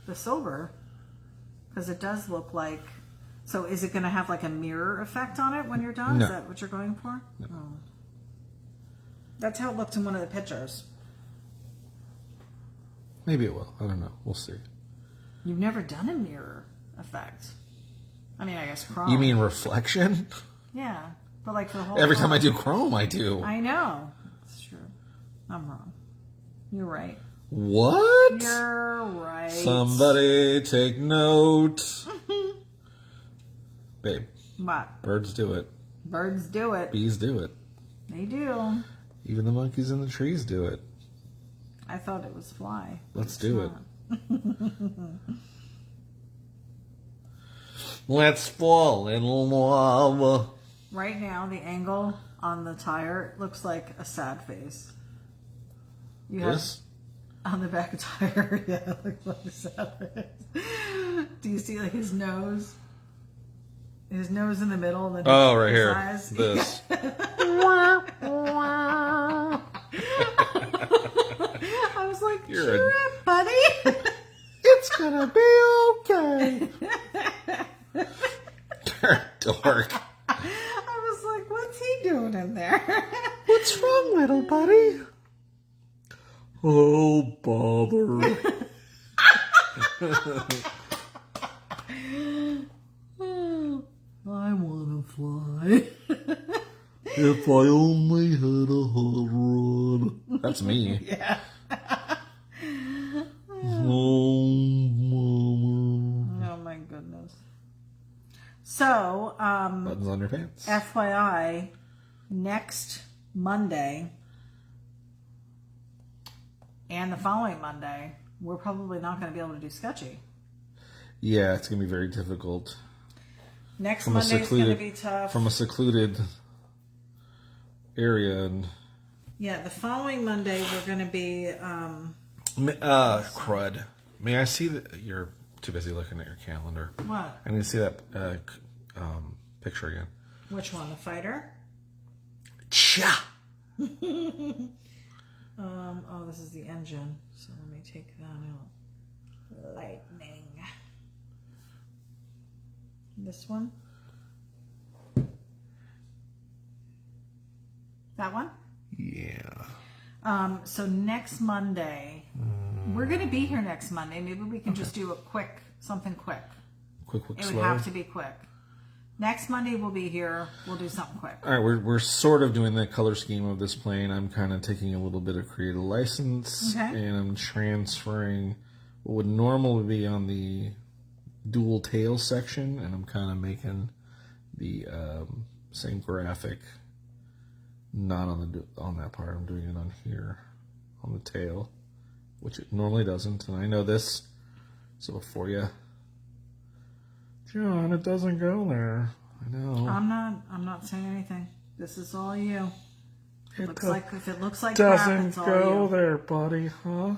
the silver, because it does look like. So, is it going to have like a mirror effect on it when you're done? No. Is that what you're going for? No. Oh. That's how it looked in one of the pictures. Maybe it will. I don't know. We'll see. You've never done a mirror effect. I mean, I guess chrome. You mean reflection? Yeah, but like for the whole. Every time I do chrome, I do. I know. It's true. I'm wrong. You're right. What? You're right. Somebody take note. Babe, What? birds do it. Birds do it. Bees do it. They do. Even the monkeys in the trees do it. I thought it was fly. Let's It's do it. not. Let's fall in love. Right now, the angle on the tire looks like a sad face. You have Yes? on the back of the tire, yeah, it looks like a sad face. Do you see like his nose? His nose in the middle, and then Oh, right his here. eyes. This. I was like, You're cheer a- up, buddy. It's gonna be okay. You're a dork. I was like, what's he doing in there? What's wrong, little buddy? Oh, bother. I want to fly. If I only had a hot rod. That's me. Yeah. Oh, mama. Oh my goodness. So, Buttons on your pants. FYI, next Monday and the following Monday, we're probably not going to be able to do Sketchy. Yeah, it's gonna be very difficult. Next From a Monday's going to secluded- be tough. From a secluded area and Yeah, the following Monday we're going to be. crud. May I see that you're too busy looking at your calendar? What? I need to see that picture again. Which one? The fighter? Cha! Oh, this is the engine. So let me take that out. Lightning. This one? That one? Yeah. So next Monday, we're going to be here next Monday. Maybe we can just do something quick. Quick, It slow. would have to be quick. Next Monday we'll be here. We'll do something quick. All right, we're sort of doing the color scheme of this plane. I'm kind of taking a little bit of creative license, Okay. and I'm transferring what would normally be on the dual tail section, and I'm kind of making the same graphic not on that part. I'm doing it on here, on the tail, which it normally doesn't, and I know this. So for you, John, it doesn't go there. I know. I'm not saying anything. This is all you. If it looks like crap, Doesn't it's all go you. there, buddy, huh?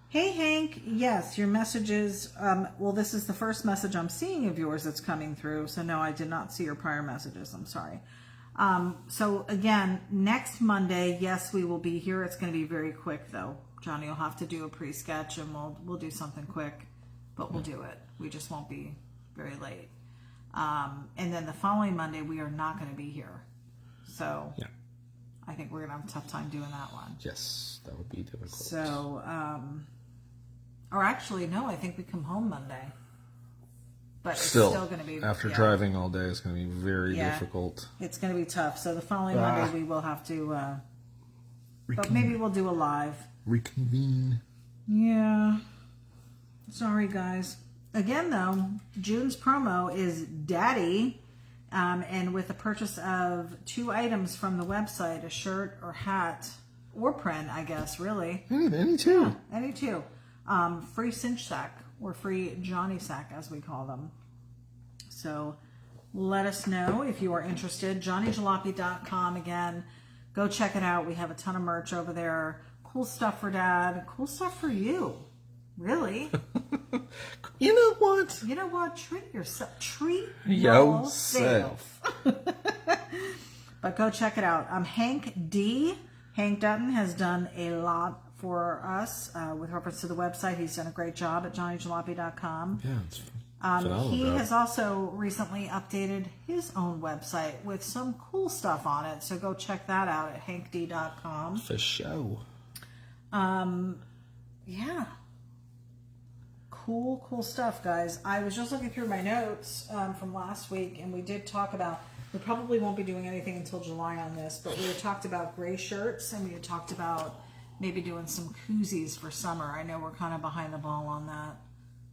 Hey Hank, yes, your messages. Well, this is the first message I'm seeing of yours that's coming through. So no, I did not see your prior messages. I'm sorry. So again, next Monday, yes, we will be here. It's going to be very quick though. Johnny will have to do a pre-sketch, and we'll do something quick, but we'll do it. We just won't be very late. And then the following Monday, we are not going to be here. So Yeah. I think we're going to have a tough time doing that one. Yes, that would be difficult. So, or actually, no, I think we come home Monday. but Still, it's still going to be after driving all day, it's going to be very Yeah. difficult. It's going to be tough. So the following Monday we will have to, but maybe we'll do a live. Reconvene. Yeah. Sorry, guys. Again, though, June's promo is Daddy. And with the purchase of 2 items from the website, a shirt or hat, or print, I guess, really. Any two. Yeah, any two. Free cinch sack, or free Johnny sack, as we call them. So let us know if you are interested. JohnnyJalopy.com again. Go check it out. We have a ton of merch over there. Cool stuff for Dad. Cool stuff for you. Really. You know what? You know what? Treat yourself. Treat Yourself. But go check it out. Hank Dutton has done a lot for us with reference to the website. He's done a great job at JohnnyJalopy.com. Yeah, it's phenomenal. He has also recently updated his own website with some cool stuff on it. So go check that out at hankd.com. For show. Yeah. Cool stuff, guys. I was just looking through my notes from last week, and we did talk about, we probably won't be doing anything until July on this, but we had talked about gray shirts, and we had talked about maybe doing some koozies for summer. I know we're kind of behind the ball on that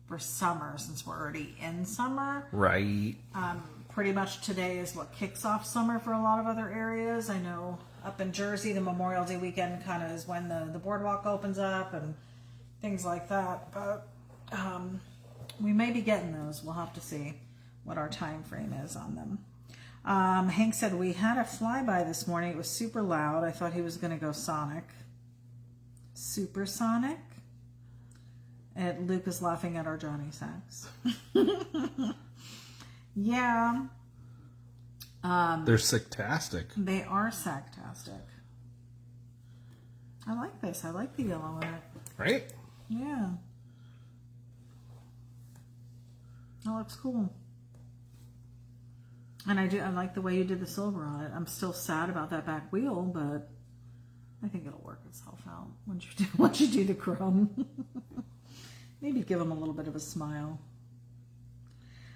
for summer since we're already in summer. Right. Pretty much today is what kicks off summer for a lot of other areas. I know up in Jersey, the Memorial Day weekend kind of is when the boardwalk opens up and things like that, but we may be getting those. We'll have to see what our time frame is on them. Hank said, we had a flyby this morning. It was super loud. I thought he was going to go sonic. Supersonic? And Luke is laughing at our Johnny sacks. Yeah. They're sicktastic. They are sacktastic. I like this. I like the yellow in it. Right? Yeah. That looks cool. And I like the way you did the silver on it. I'm still sad about that back wheel, but I think it'll work itself out once you do the chrome. Maybe give him a little bit of a smile.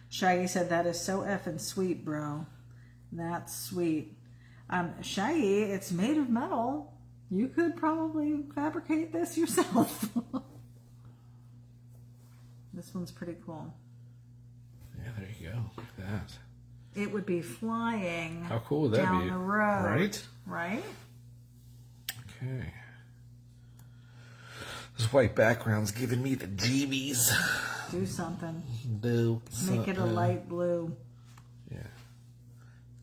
Shaggy said, that is so effing sweet, bro. That's sweet. Shaggy, it's made of metal. You could probably fabricate this yourself. This one's pretty cool. Yeah, there you go. Look at that. It would be flying. How cool would that down be? the road. Right? Right? Okay. This white background's giving me the jeebies. Do something. Do Make it a light blue. Yeah.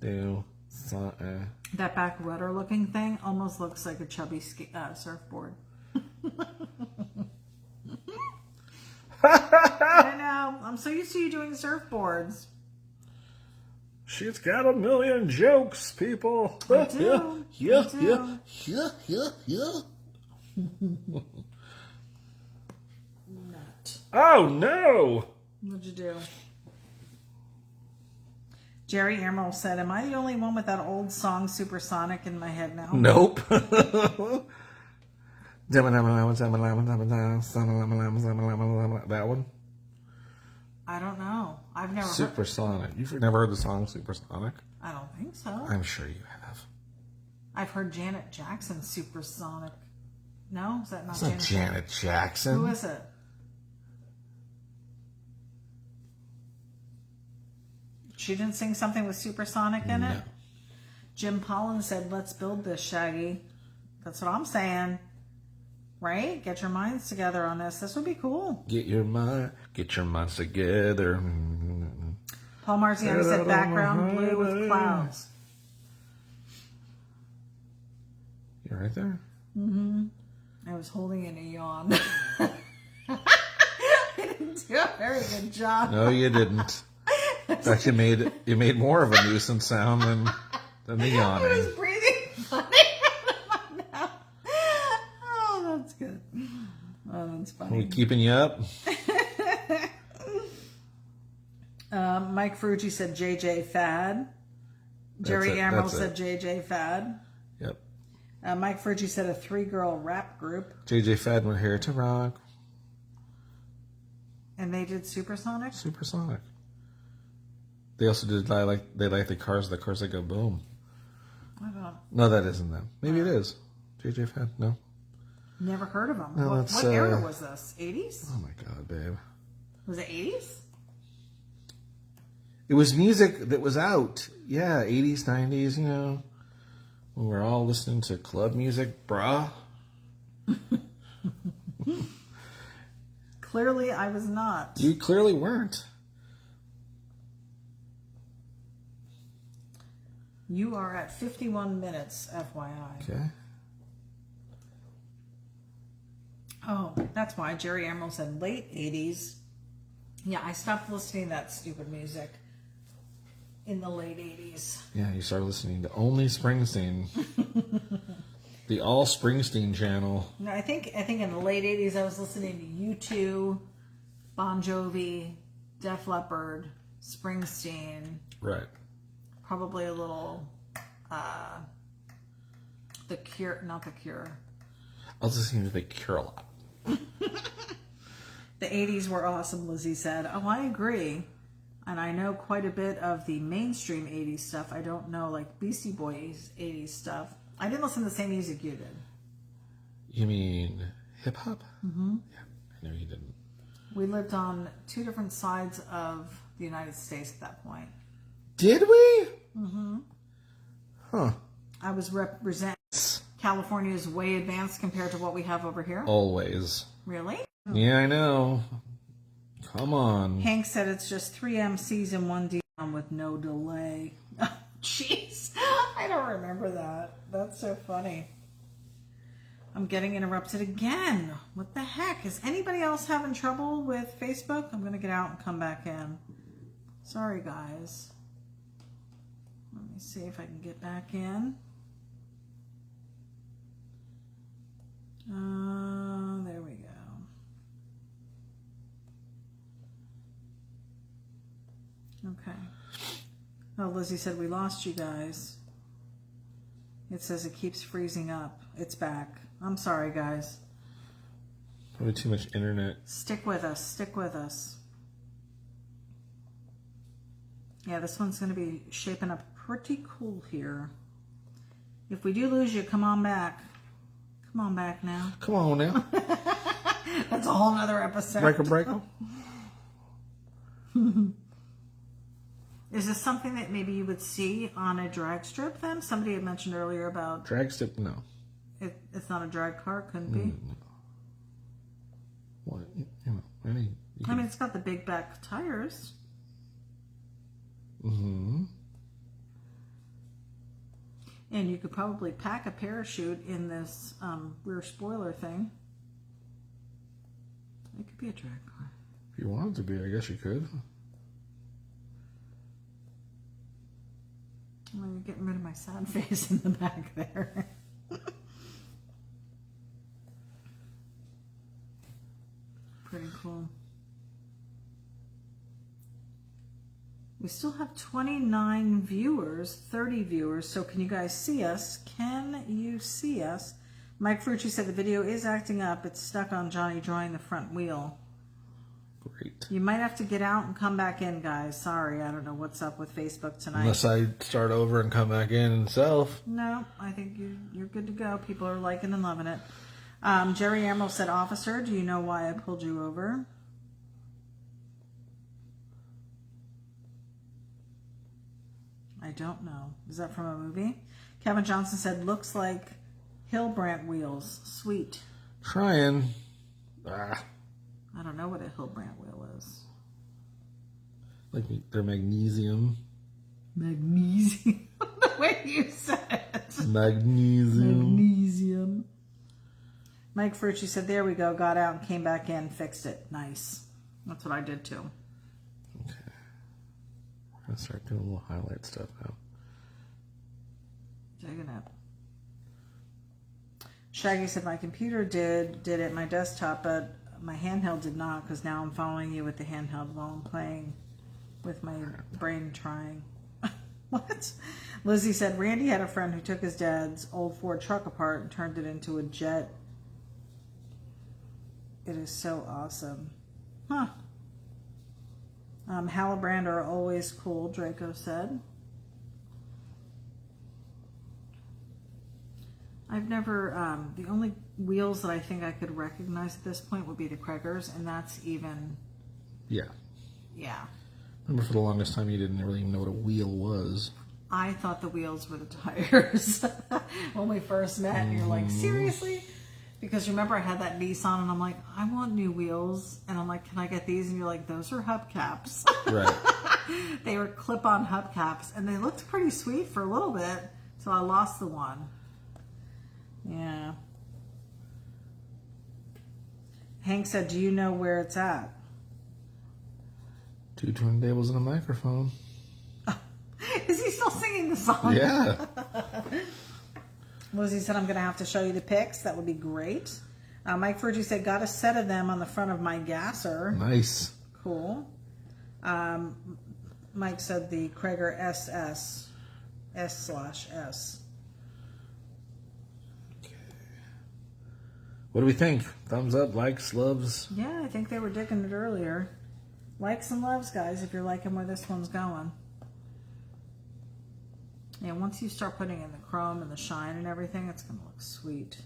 Do something. That back rudder looking thing almost looks like a chubby surfboard. I know. I'm so used to you doing surfboards. She's got a million jokes, people. I do. Yeah. Nut. Oh, no. What'd you do? Jerry Emerald said, am I the only one with that old song Supersonic in my head now? Nope. That one? I don't know. I've never heard. Supersonic. You've never heard the song Supersonic? I don't think so. I'm sure you have. I've heard Janet Jackson Supersonic. No? Is that not It's not Janet Jackson. Who is it? She didn't sing something with Supersonic in it? Jim Pollan said, let's build this, Shaggy. That's what I'm saying. Right? Get your minds together on this. This would be cool. Get your minds together. Paul Marziano said background blue with clouds. You right there? Mm-hmm. I was holding in a yawn. I didn't do a very good job. No, you didn't. In fact, you made more of a nuisance sound than the yawning. I was breathing funny out of my mouth. Oh, that's good. Oh, that's funny. Are we keeping you up? Mike Ferrucci said JJ Fad. Jerry Emerald said JJ Fad. Yep. Mike Ferrucci said a 3-girl rap group. JJ Fad went here to rock. And they did Supersonic? Supersonic. They also did they like the cars that go boom. I don't. No, that isn't them. Maybe it is. JJ fan? No. Never heard of them. No, What era was this? 80s? Oh my god, babe. Was it 80s? It was music that was out. Yeah, 80s, 90s, you know. When we're all listening to club music, brah. Clearly, I was not. You clearly weren't. You are at 51 minutes, FYI. Okay. Oh, that's why Jerry Emerald said late 80s. Yeah, I stopped listening to that stupid music in the late 80s. Yeah, you started listening to only Springsteen. The All Springsteen channel. No, I think in the late 80s I was listening to U2, Bon Jovi, Def Leppard, Springsteen. Right. Probably a little The Cure, not The Cure. I was listening to The Cure a lot. The 80s were awesome, Lizzie said. Oh, I agree. And I know quite a bit of the mainstream 80s stuff. I don't know, like, Beastie Boys 80s stuff. I didn't listen to the same music you did. You mean hip-hop? Mm-hmm. Yeah, I know you didn't. We lived on two different sides of the United States at that point. Did we? Mm-hmm. Huh. I was representing California is way advanced compared to what we have over here. Always. Really? Yeah, I know. Come on. Hank said it's just 3 MCs and 1 DM with no delay. Jeez. I don't remember that. That's so funny. I'm getting interrupted again. What the heck? Is anybody else having trouble with Facebook? I'm going to get out and come back in. Sorry, guys. Let me see if I can get back in. There we go. Okay. Oh, Lizzie said we lost you guys. It says it keeps freezing up. It's back. I'm sorry, guys. Probably too much internet. Stick with us. Stick with us. Yeah, this one's going to be shaping up pretty cool here. If we do lose you, come on back. Come on back now. Come on now. That's a whole nother episode. Breaker. Is this something that maybe you would see on a drag strip then? Somebody had mentioned earlier about... Drag strip? No. It's not a drag car? Couldn't be? What? You know, I mean, it's got the big back tires. Mm-hmm. And you could probably pack a parachute in this rear spoiler thing. It could be a drag car. If you wanted to be, I guess you could. I'm getting rid of my sad face in the back there. Pretty cool. We still have 29 viewers, 30 viewers. So can you guys see us? Can you see us? Mike Frucci said the video is acting up. It's stuck on Johnny drawing the front wheel. Great. You might have to get out and come back in, guys. Sorry, I don't know what's up with Facebook tonight. Unless I start over and come back in self. No, I think you're good to go. People are liking and loving it. Jerry Emerald said, "Officer, do you know why I pulled you over?" I don't know. Is that from a movie? Kevin Johnson said, "Looks like Hillbrant wheels. Sweet." Trying. I don't know what a Hillbrant wheel is. Like they're magnesium. Magnesium. The way you said it. Magnesium. Magnesium. Mike Frucci said, "There we go. Got out and came back in. Fixed it. Nice." That's what I did too. Okay. We're going to start doing a little highlight stuff now. Digging it. Shaggy said, "My computer did it, my desktop, but my handheld did not, because now I'm following you with the handheld while I'm playing with my brain trying." What? Lizzie said, "Randy had a friend who took his dad's old Ford truck apart and turned it into a jet. It is so awesome." Huh. Halibrand are always cool, Draco said. I've never, the only wheels that I think I could recognize at this point would be the Craigers, and that's even, Yeah. yeah. Remember for the longest time you didn't really even know what a wheel was. I thought the wheels were the tires when we first met, and you're like, seriously? Because remember I had that Nissan, and I'm like, I want new wheels, and I'm like, can I get these? And you're like, those are hubcaps. Right. They were clip-on hubcaps, and they looked pretty sweet for a little bit, so I lost the one. Yeah. Hank said, do you know where it's at? 2 turntables and a microphone. Is he still singing the song? Yeah. Lizzie said, I'm going to have to show you the pics. That would be great. Mike Fergie said, got a set of them on the front of my gasser. Nice. Cool. Mike said the Krieger SS. S/S. What do we think? Thumbs up, likes, loves? Yeah, I think they were digging it earlier. Likes and loves, guys, if you're liking where this one's going. Yeah, once you start putting in the chrome and the shine and everything, it's going to look sweet.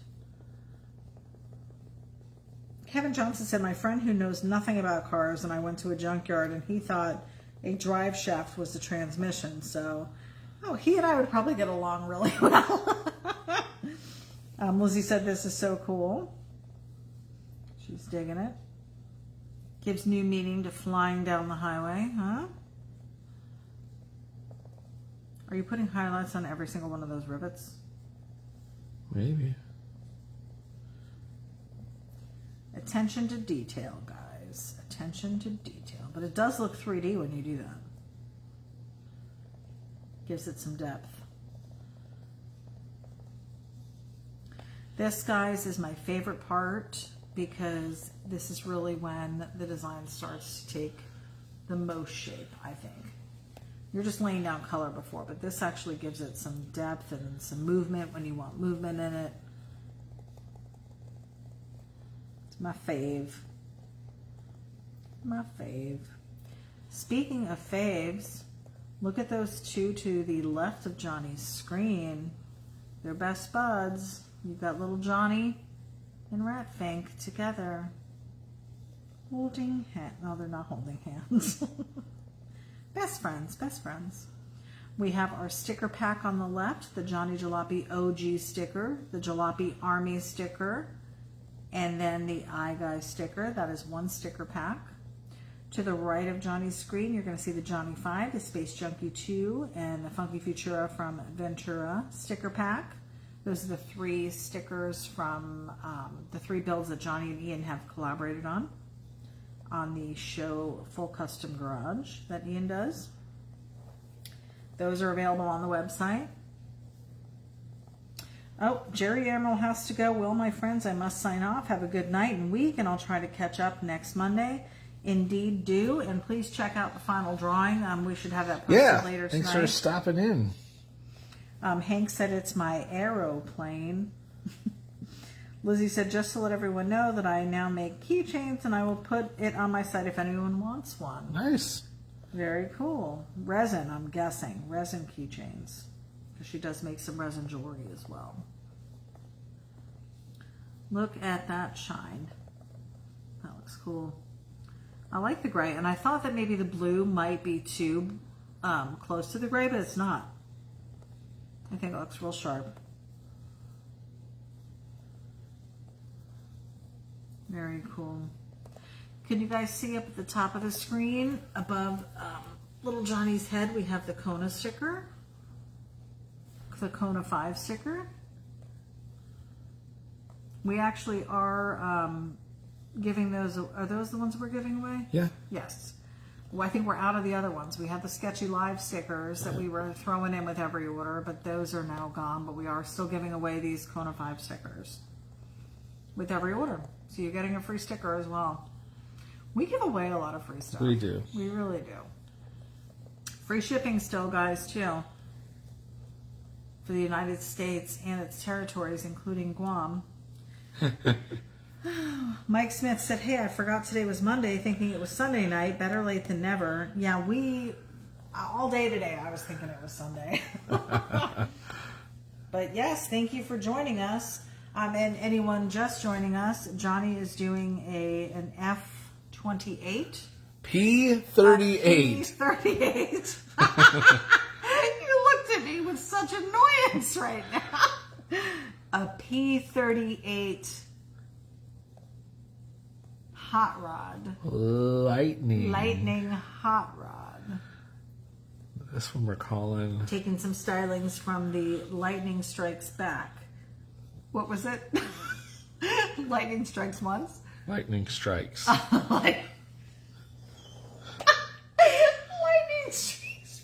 Kevin Johnson said, my friend who knows nothing about cars, and I went to a junkyard, and he thought a drive shaft was the transmission. So, he and I would probably get along really well. Lizzie said, this is so cool. She's digging it. Gives new meaning to flying down the highway, huh? Are you putting highlights on every single one of those rivets? Maybe. Attention to detail, guys. Attention to detail. But it does look 3D when you do that. Gives it some depth. This, guys, is my favorite part because this is really when the design starts to take the most shape, I think. You're just laying down color before, but this actually gives it some depth and some movement when you want movement in it. It's my fave. My fave. Speaking of faves, look at those two to the left of Johnny's screen. They're best buds. You've got little Johnny and Ratfink together. Holding hands. No, they're not holding hands. Best friends, best friends. We have our sticker pack on the left, the Johnny Jalopy OG sticker, the Jalopy Army sticker, and then the iGuy sticker. That is one sticker pack. To the right of Johnny's screen, you're going to see the Johnny 5, the Space Junkie 2, and the Funky Futura from Ventura sticker pack. Those are the 3 stickers from the 3 builds that Johnny and Ian have collaborated on the show Full Custom Garage that Ian does. Those are available on the website. Oh, Jerry Emerald has to go. Well, my friends, I must sign off. Have a good night and week, and I'll try to catch up next Monday. Indeed do, and please check out the final drawing. We should have that posted later tonight. Thanks for stopping in. Hank said it's my aeroplane. Lizzie said, just to let everyone know that I now make keychains, and I will put it on my site if anyone wants one. Nice. Very cool. Resin, I'm guessing. Resin keychains. Because she does make some resin jewelry as well. Look at that shine. That looks cool. I like the gray, and I thought that maybe the blue might be too close to the gray, but it's not. I think it looks real sharp. Very cool. Can you guys see up at the top of the screen above little Johnny's head, we have the Kona sticker, the Kona 5 sticker. We actually are giving those. Are those the ones we're giving away? Yeah. Yes. Well, I think we're out of the other ones. We had the Sketchy Live stickers that we were throwing in with every order, but those are now gone. But we are still giving away these Kona 5 stickers with every order. So you're getting a free sticker as well. We give away a lot of free stuff. We do. We really do. Free shipping still, guys, too. For the United States and its territories, including Guam. Mike Smith said, hey, I forgot today was Monday, thinking it was Sunday night. Better late than never. Yeah, all day today, I was thinking it was Sunday. But yes, thank you for joining us. And anyone just joining us, Johnny is doing an F28. P38. P38. You looked at me with such annoyance right now. A P38 hot rod. Lightning hot rod. This one we're calling... Taking some stylings from the Lightning Strikes Back. What was it? Lightning Strikes Once? Lightning Strikes. Lightning Strikes.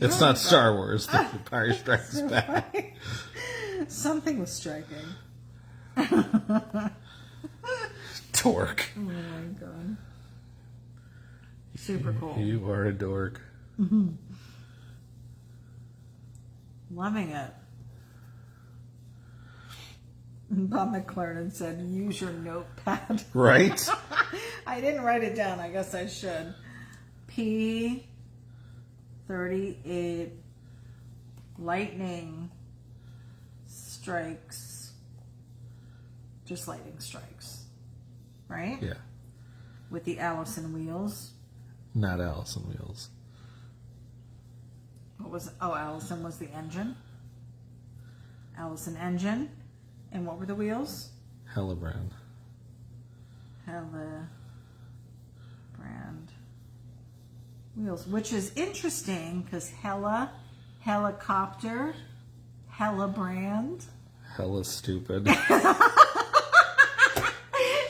It's not Star Wars. The Empire Strikes Back. Something was striking. Dork. Oh my god. Super cool. You are a dork. Mm-hmm. Loving it. Bob McLaren said, use your notepad. Right? I didn't write it down. I guess I should. P38 lightning strikes. Just lightning strikes. Right? Yeah. With the Allison wheels. Not Allison wheels. What was... Oh, Allison was the engine. Allison engine. And what were the wheels? Hellebrand. Hellebrand wheels, which is interesting because helicopter, Hellebrand. Hella stupid.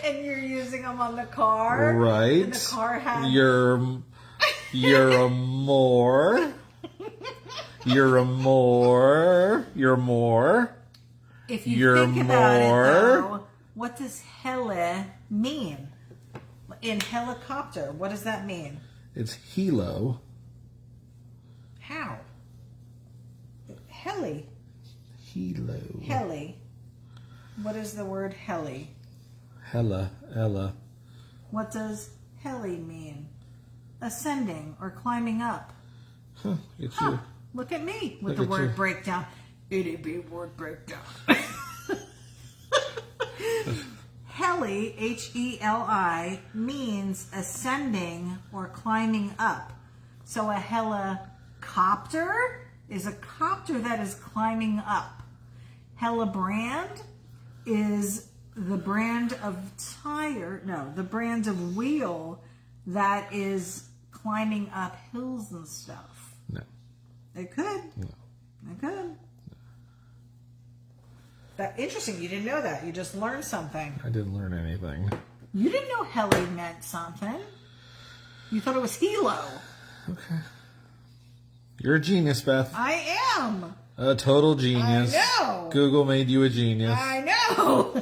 And you're using them on the car. Right. And the car had... You're a more. If you think about it, though, what does helle mean? In helicopter, what does that mean? It's helo. How? Heli. Helo. Heli. What is the word heli? Ella. What does heli mean? Ascending or climbing up. Huh, Huh. Look at me with the word breakdown. Ity-B word breakdown. Heli, H-E-L-I, means ascending or climbing up. So a helicopter is a copter that is climbing up. Hellebrand is the brand of the brand of wheel that is climbing up hills and stuff. No. It could. No. It could. That interesting. You didn't know that. You just learned something. I didn't learn anything. You didn't know heli meant something. You thought it was helo. Okay. You're a genius, Beth. I am. A total genius. I know. Google made you a genius. I know.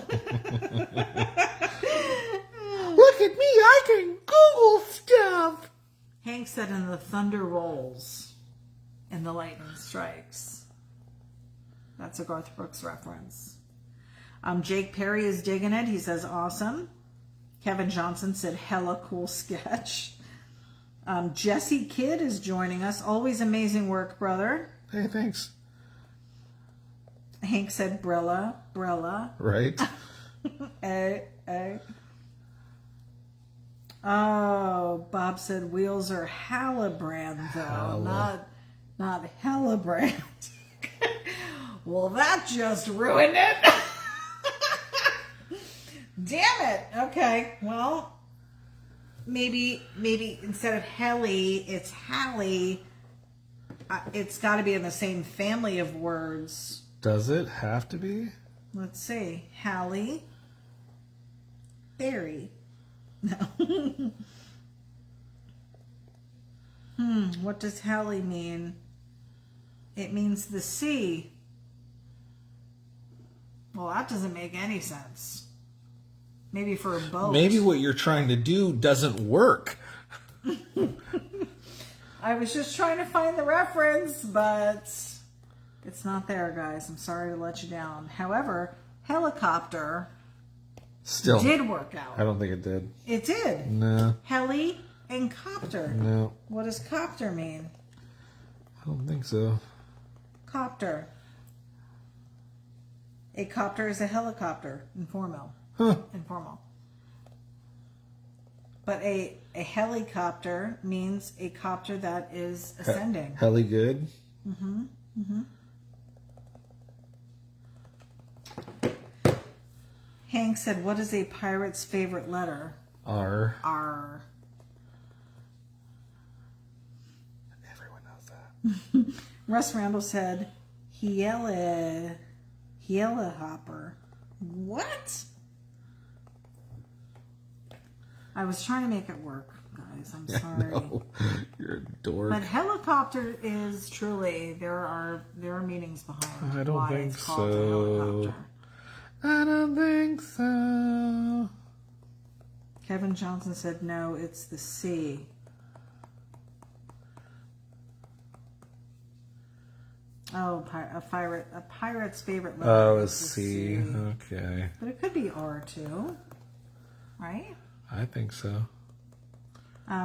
Look at me. I can Google stuff. Hank said, "And the thunder rolls, and the lightning strikes." That's a Garth Brooks reference. Jake Perry is digging it. He says, awesome. Kevin Johnson said, hella cool sketch. Jesse Kidd is joining us. Always amazing work, brother. Hey, thanks. Hank said, Brilla. Right. Hey. Oh, Bob said, wheels are Hallebrand, though. Not Hellebrand. Well, that just ruined it. Damn it. Okay. Well, maybe instead of heli, it's Hallie. It's got to be in the same family of words. Does it have to be? Let's see. Halle Berry. No. What does Halle mean? It means the sea. Well, that doesn't make any sense. Maybe for a boat. Maybe what you're trying to do doesn't work. I was just trying to find the reference, but it's not there, guys. I'm sorry to let you down. However, helicopter Still did work out. I don't think it did. It did. No. Heli and copter. No. What does copter mean? I don't think so. Copter. A copter is a helicopter. Informal. Huh. Informal. But a helicopter means a copter that is ascending. Heli good? Mm-hmm. Mm-hmm. Hank said, what is a pirate's favorite letter? R. R. Everyone knows that. Russ Randall said, Heliahopper. What? I was trying to make it work, guys. I'm sorry. No, you're a dork. But helicopter is truly, there are meanings behind I don't why think it's called a so. helicopter. I don't think so. Kevin Johnson said, no, it's the sea. Oh, a pirate's favorite letter. Oh, a is the C. Okay. But it could be R too, right? I think so.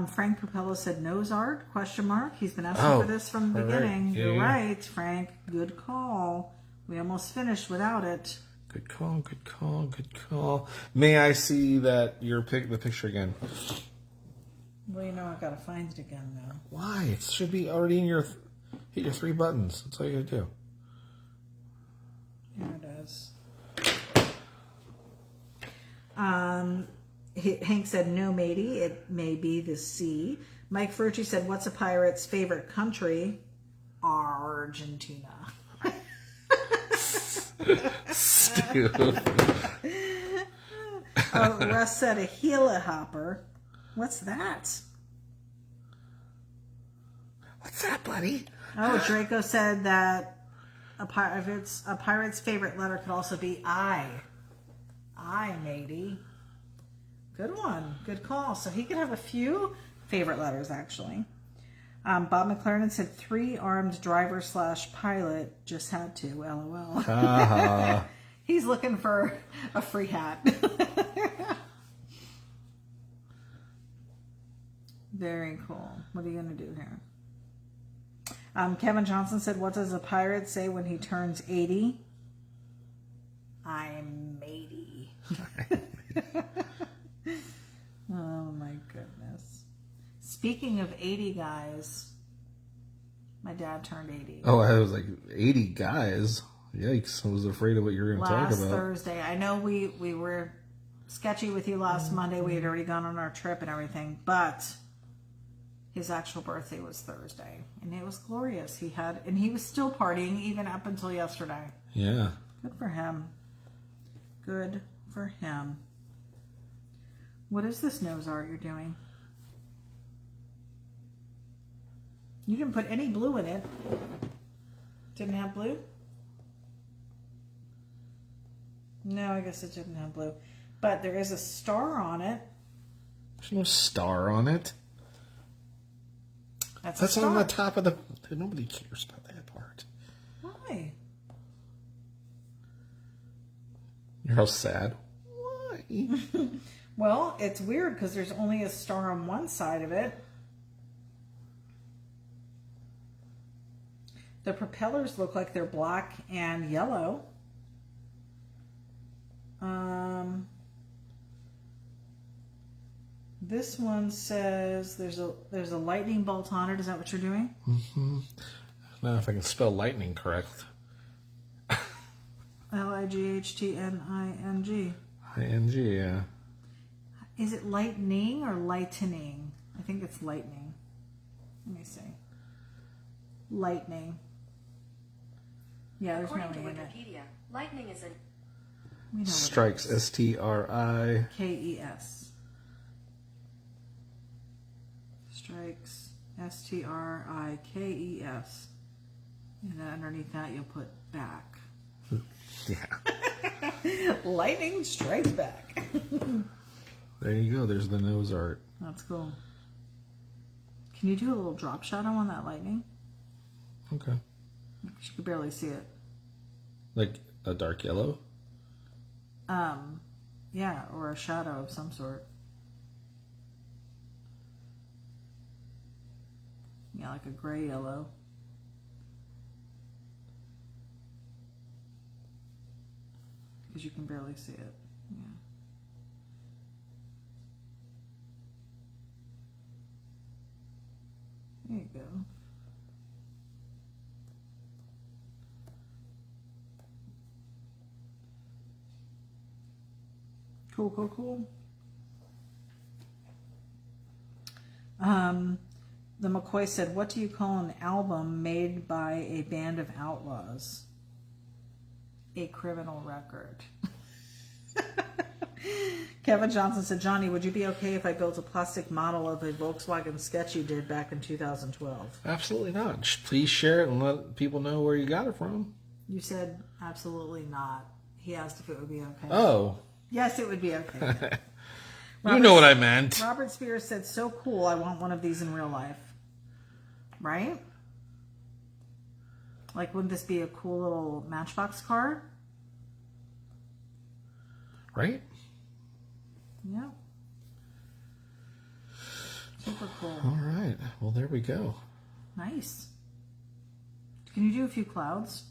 Frank Capello said nose art, question mark. He's been asking Oh, for this from the all right. beginning. Yeah, You're yeah. right, Frank. Good call. We almost finished without it. Good call, good call, good call. May I see that the picture again? Well, you know, I've got to find it again now. Why? It should be already in your hit your 3 buttons. That's all you gotta do. Here it is. Hank said, no, matey. It may be the sea. Mike Furchy said, what's a pirate's favorite country? Argentina. Stupid. Russ said a helihopper. What's that? What's that, buddy? Oh, Draco said that a pirate's favorite letter could also be I. I, matey. Good one. Good call. So he could have a few favorite letters, actually. Bob McLaren said 3-armed driver / pilot. Just had to. LOL. Uh-huh. He's looking for a free hat. Very cool. What are you going to do here? Kevin Johnson said, what does a pirate say when he turns 80? I'm matey. Oh my goodness. Speaking of 80 guys, my dad turned 80. Oh, I was like 80 guys. Yikes! I was afraid of what you were going to talk Last about. Thursday. I know we were sketchy with you last Monday. We had already gone on our trip and everything, but his actual birthday was Thursday, and it was glorious. He was still partying even up until yesterday. Yeah. Good for him. Good for him. What is this nose art you're doing? You didn't put any blue in it. Didn't have blue? No, I guess it didn't have blue. But there is a star on it. There's no star on it. That's That's a star. on the top of the... Nobody cares about that part. Why? You're how sad. Why? Well, it's weird because there's only a star on one side of it. The propellers look like they're black and yellow. This one says there's a lightning bolt on it. Is that what you're doing? Mm-hmm. Now, if I can spell lightning correct. Lightning. I-N-G, yeah. Is it lightning or lightening? I think it's lightning. Let me see. Lightning. Yeah, there's no According to E in it. Wikipedia, lightning is an We know what it Strikes, is. S-T-R-I. K-E-S. Strikes, S-T-R-I-K-E-S. And then underneath that, you'll put back. Yeah. Lightning strikes back. There you go. There's the nose art. That's cool. Can you do a little drop shadow on that lightning? Okay. You could barely see it. Like a dark yellow? Yeah, or a shadow of some sort. Yeah, like a gray yellow. Because you can barely see it. Yeah. There you go. Cool, cool, cool. The McCoy said, what do you call an album made by a band of outlaws? A criminal record. Kevin Johnson said, Johnny, would you be okay if I built a plastic model of a Volkswagen Sketchy did back in 2012? Absolutely not. Please share it and let people know where you got it from. You said absolutely not. He asked if it would be okay. Oh. Yes, it would be okay. You know what I meant. Robert Spears said, so cool, I want one of these in real life. Right? Like, wouldn't this be a cool little Matchbox car? Right? Yeah. Super cool. All right. Well, there we go. Nice. Can you do a few clouds?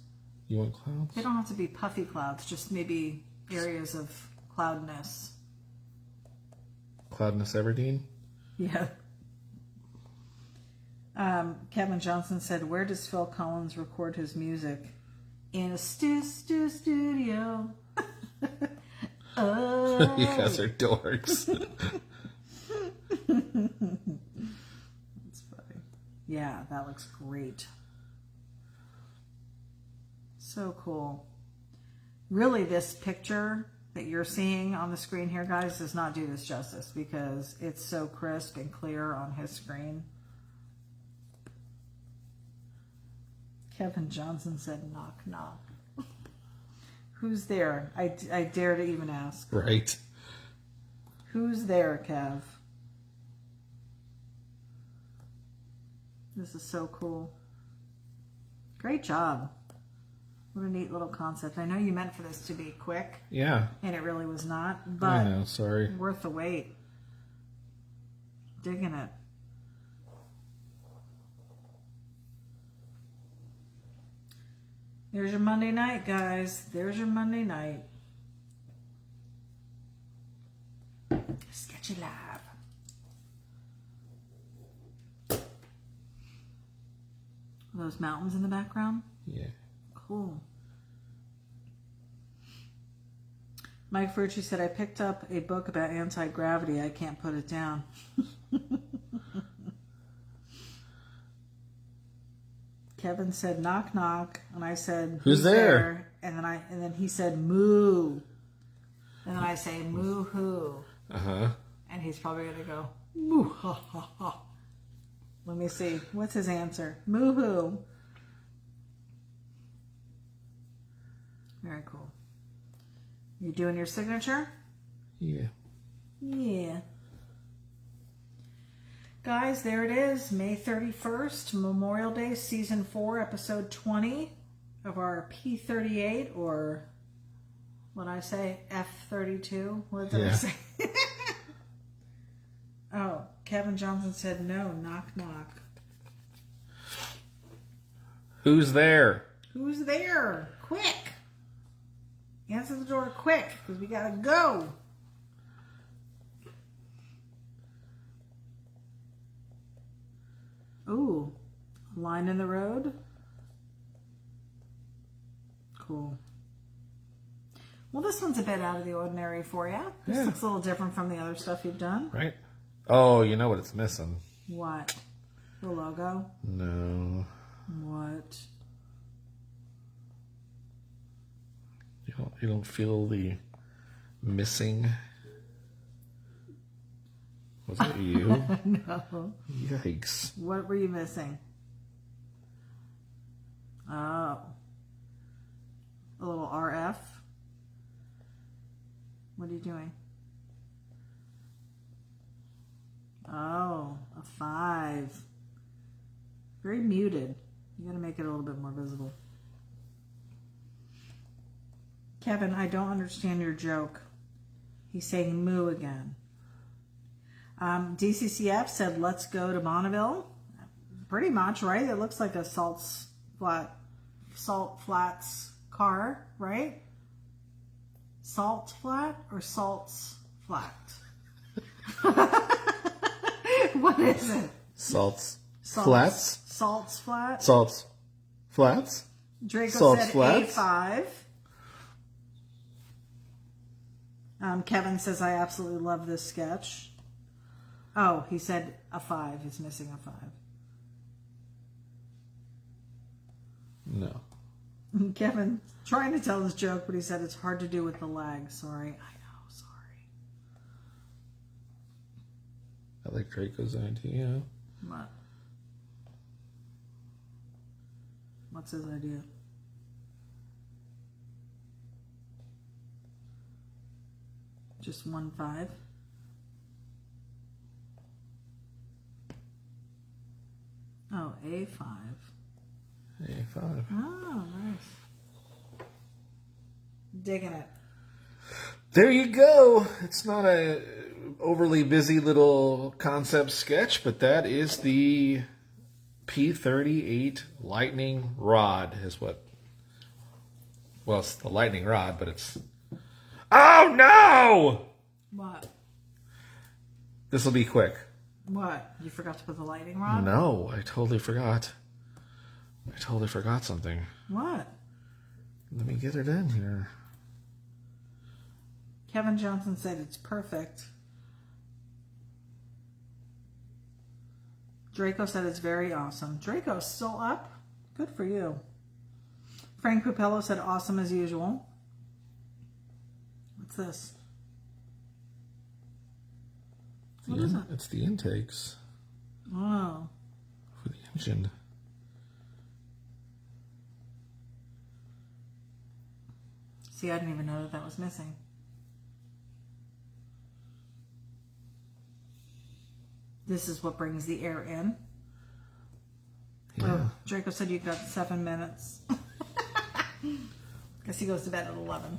You want clouds? They don't have to be puffy clouds, just maybe areas of cloudness. Cloudness Everdeen? Yeah. Kevin Johnson said, where does Phil Collins record his music? In a studio. Oh. You guys are dorks. That's funny. Yeah, that looks great. So cool. Really, this picture that you're seeing on the screen here, guys, does not do this justice because it's so crisp and clear on his screen. Kevin Johnson said, knock, knock. Who's there? I dare to even ask. Right. Who's there, Kev? This is so cool. Great job. What a neat little concept. I know you meant for this to be quick. Yeah. And it really was not, but I know, sorry. worth the wait. Digging it. There's your Monday night, guys. There's your Monday night. Sketchy Lab. Those mountains in the background? Yeah. Cool. Mike Ferrucci said, I picked up a book about anti-gravity. I can't put it down. Kevin said, knock, knock. And I said, who's there? And then he said, moo. And then I say, moo hoo. Uh-huh. And he's probably going to go, moo ha ha ha. Let me see. What's his answer? Moo hoo. Very cool. You doing your signature? Yeah. Yeah. Guys, there it is. May 31st, Memorial Day, Season 4, Episode 20 of our P38, or what I say, F32. What did I say? Oh, Kevin Johnson said no, knock, knock. Who's there? Who's there? Quick. Answer the door quick, because we gotta go. Ooh, line in the road. Cool. Well, this one's a bit out of the ordinary for you. This looks a little different from the other stuff you've done. Right. Oh, you know what it's missing? What? The logo? No. What? You don't feel the missing? Was it you? No. Yikes. What were you missing? Oh. A little RF? What are you doing? Oh, a 5. Very muted. You gotta make it a little bit more visible. Kevin, I don't understand your joke. He's saying moo again. DCCF said, let's go to Bonneville. Pretty much, right? It looks like a Salt Flats car, right? Salt Flat or Salt's Flat? What is it? Salt's Flats? Salt's Flat? Salt's Flats? Draco Salt's said Flats? A5. Kevin says, I absolutely love this sketch. Oh, he said a 5. He's missing a 5. No. Kevin trying to tell his joke, but he said it's hard to do with the lag. Sorry. I know, sorry. I like Draco's idea. What? What's his idea? Just 1 5. Oh, A5. A5. Oh, nice. Digging it. There you go. It's not a overly busy little concept sketch, but that is the P38 lightning rod is what. Well, it's the lightning rod, but it's. Oh no! What? This will be quick. What? You forgot to put the lighting rod? No, I totally forgot. I totally forgot something. What? Let me get it in here. Kevin Johnson said it's perfect. Draco said it's very awesome. Draco's still up? Good for you. Frank Pupello said awesome as usual. What's this? What is it? It's the intakes Oh. for the engine. See, I didn't even know that was missing. This is what brings the air in. Yeah. Oh, Draco said you got 7 minutes. Guess he goes to bed at 11.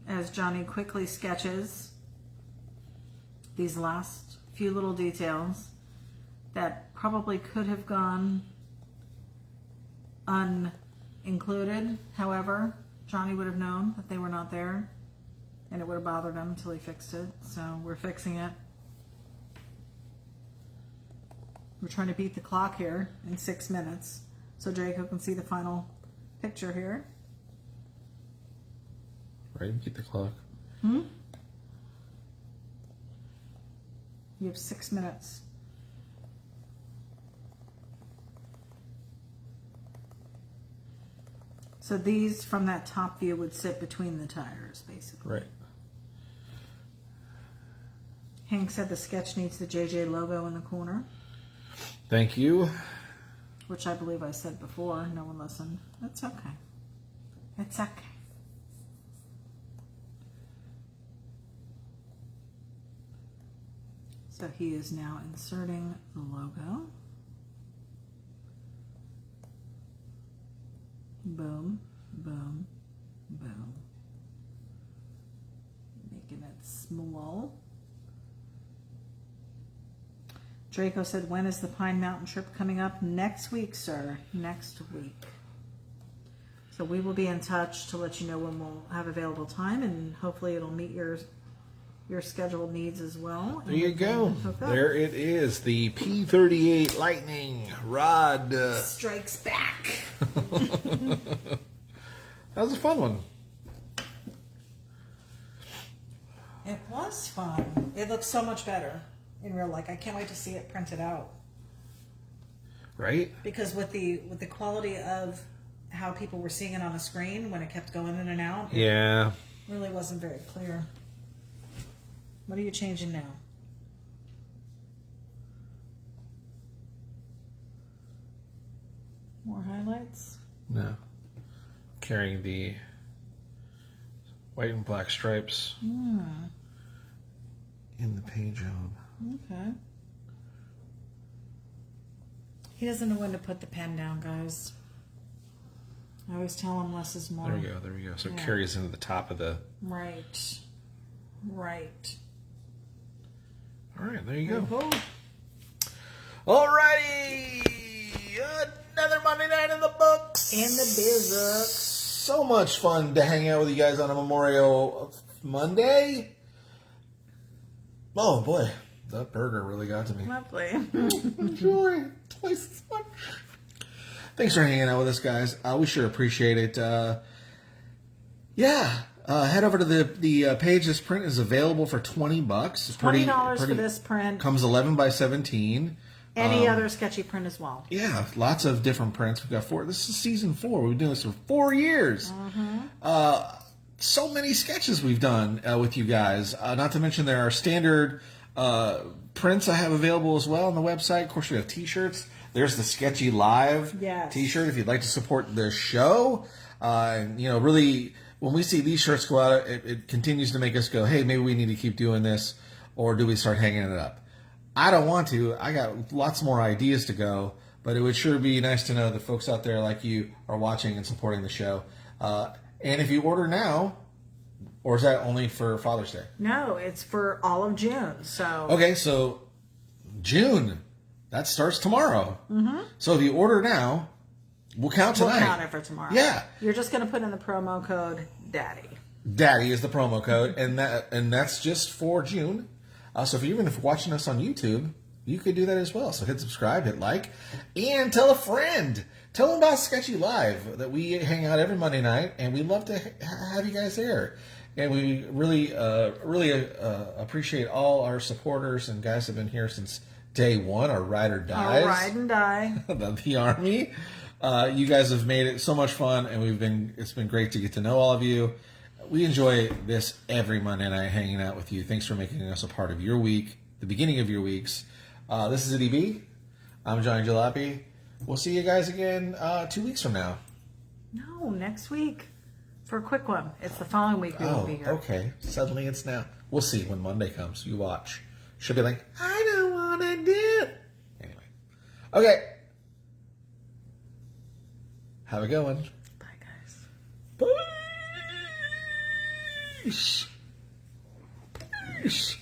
As Johnny quickly sketches these last few little details that probably could have gone unincluded. However, Johnny would have known that they were not there, and it would have bothered him until he fixed it. So we're fixing it. We're trying to beat the clock here in 6 minutes so Draco can see the final picture here. Right, beat the clock. You have 6 minutes. So these from that top view would sit between the tires, basically. Right. Hank said the sketch needs the JJ logo in the corner, Thank you. which I believe I said before. No one listened. That's okay. It's okay. So he is now inserting the logo. Boom, boom, boom. Making it small. Draco said, when is the Pine Mountain trip coming up? Next week, sir. Next week. So we will be in touch to let you know when we'll have available time, and hopefully it'll meet your scheduled needs as well. There you go. There it is. The P38 lightning rod. Strikes back. That was a fun one. It was fun. It looks so much better in real life. I can't wait to see it printed out. Right? Because with the quality of how people were seeing it on the screen when it kept going in and out, Yeah. it really wasn't very clear. What are you changing now? More highlights? No. Carrying the white and black stripes in the page job. Okay. He doesn't know when to put the pen down, guys. I always tell him less is more. There we go. So it carries into the top of the... Right. All right, there you go. Alrighty. Another Monday night in the books. In the biz. So much fun to hang out with you guys on a Memorial Monday. Oh boy, that burger really got to me. Lovely. Enjoy twice as much. Thanks for hanging out with us, guys. We sure appreciate it. Head over to the page. This print is available for $20. $20 for this print. Comes 11 by 17. Any other sketchy print as well. Yeah, lots of different prints. We've got 4. This is season 4. We've been doing this for 4 years. So many sketches we've done with you guys. Not to mention there are standard prints I have available as well on the website. Of course, we have T-shirts. There's the Sketchy Live T-shirt if you'd like to support the show. Really, when we see these shirts go out, it continues to make us go, hey, maybe we need to keep doing this, or do we start hanging it up? I don't want to. I got lots more ideas to go, but it would sure be nice to know that folks out there like you are watching and supporting the show. And if you order now, or is that only for Father's Day? No, it's for all of June. Okay, so June, that starts tomorrow. So if you order now, we'll count tonight. We'll count it for tomorrow. Yeah. You're just going to put in the promo code DADDY. DADDY is the promo code, and that's just for June. So if you're even watching us on YouTube, you could do that as well. So hit subscribe, hit like, and tell a friend. Tell them about Sketchy Live, that we hang out every Monday night, and we love to have you guys there. And we really appreciate all our supporters and guys that have been here since day one. Our ride or dies. Our ride and die. the Army. You guys have made it so much fun, and it's been great to get to know all of you. We enjoy this every Monday night, hanging out with you. Thanks for making us a part of your week, the beginning of your weeks. This is Ity-B. I'm Johnny Jalopy. We'll see you guys again 2 weeks from now. No, next week. For a quick one. It's the following week we won't be here. Okay. Suddenly it's now. We'll see when Monday comes. You watch. She'll be like, I don't want to do it. Anyway. Okay. Have a good one. Bye, guys. Bye. Peace. Peace.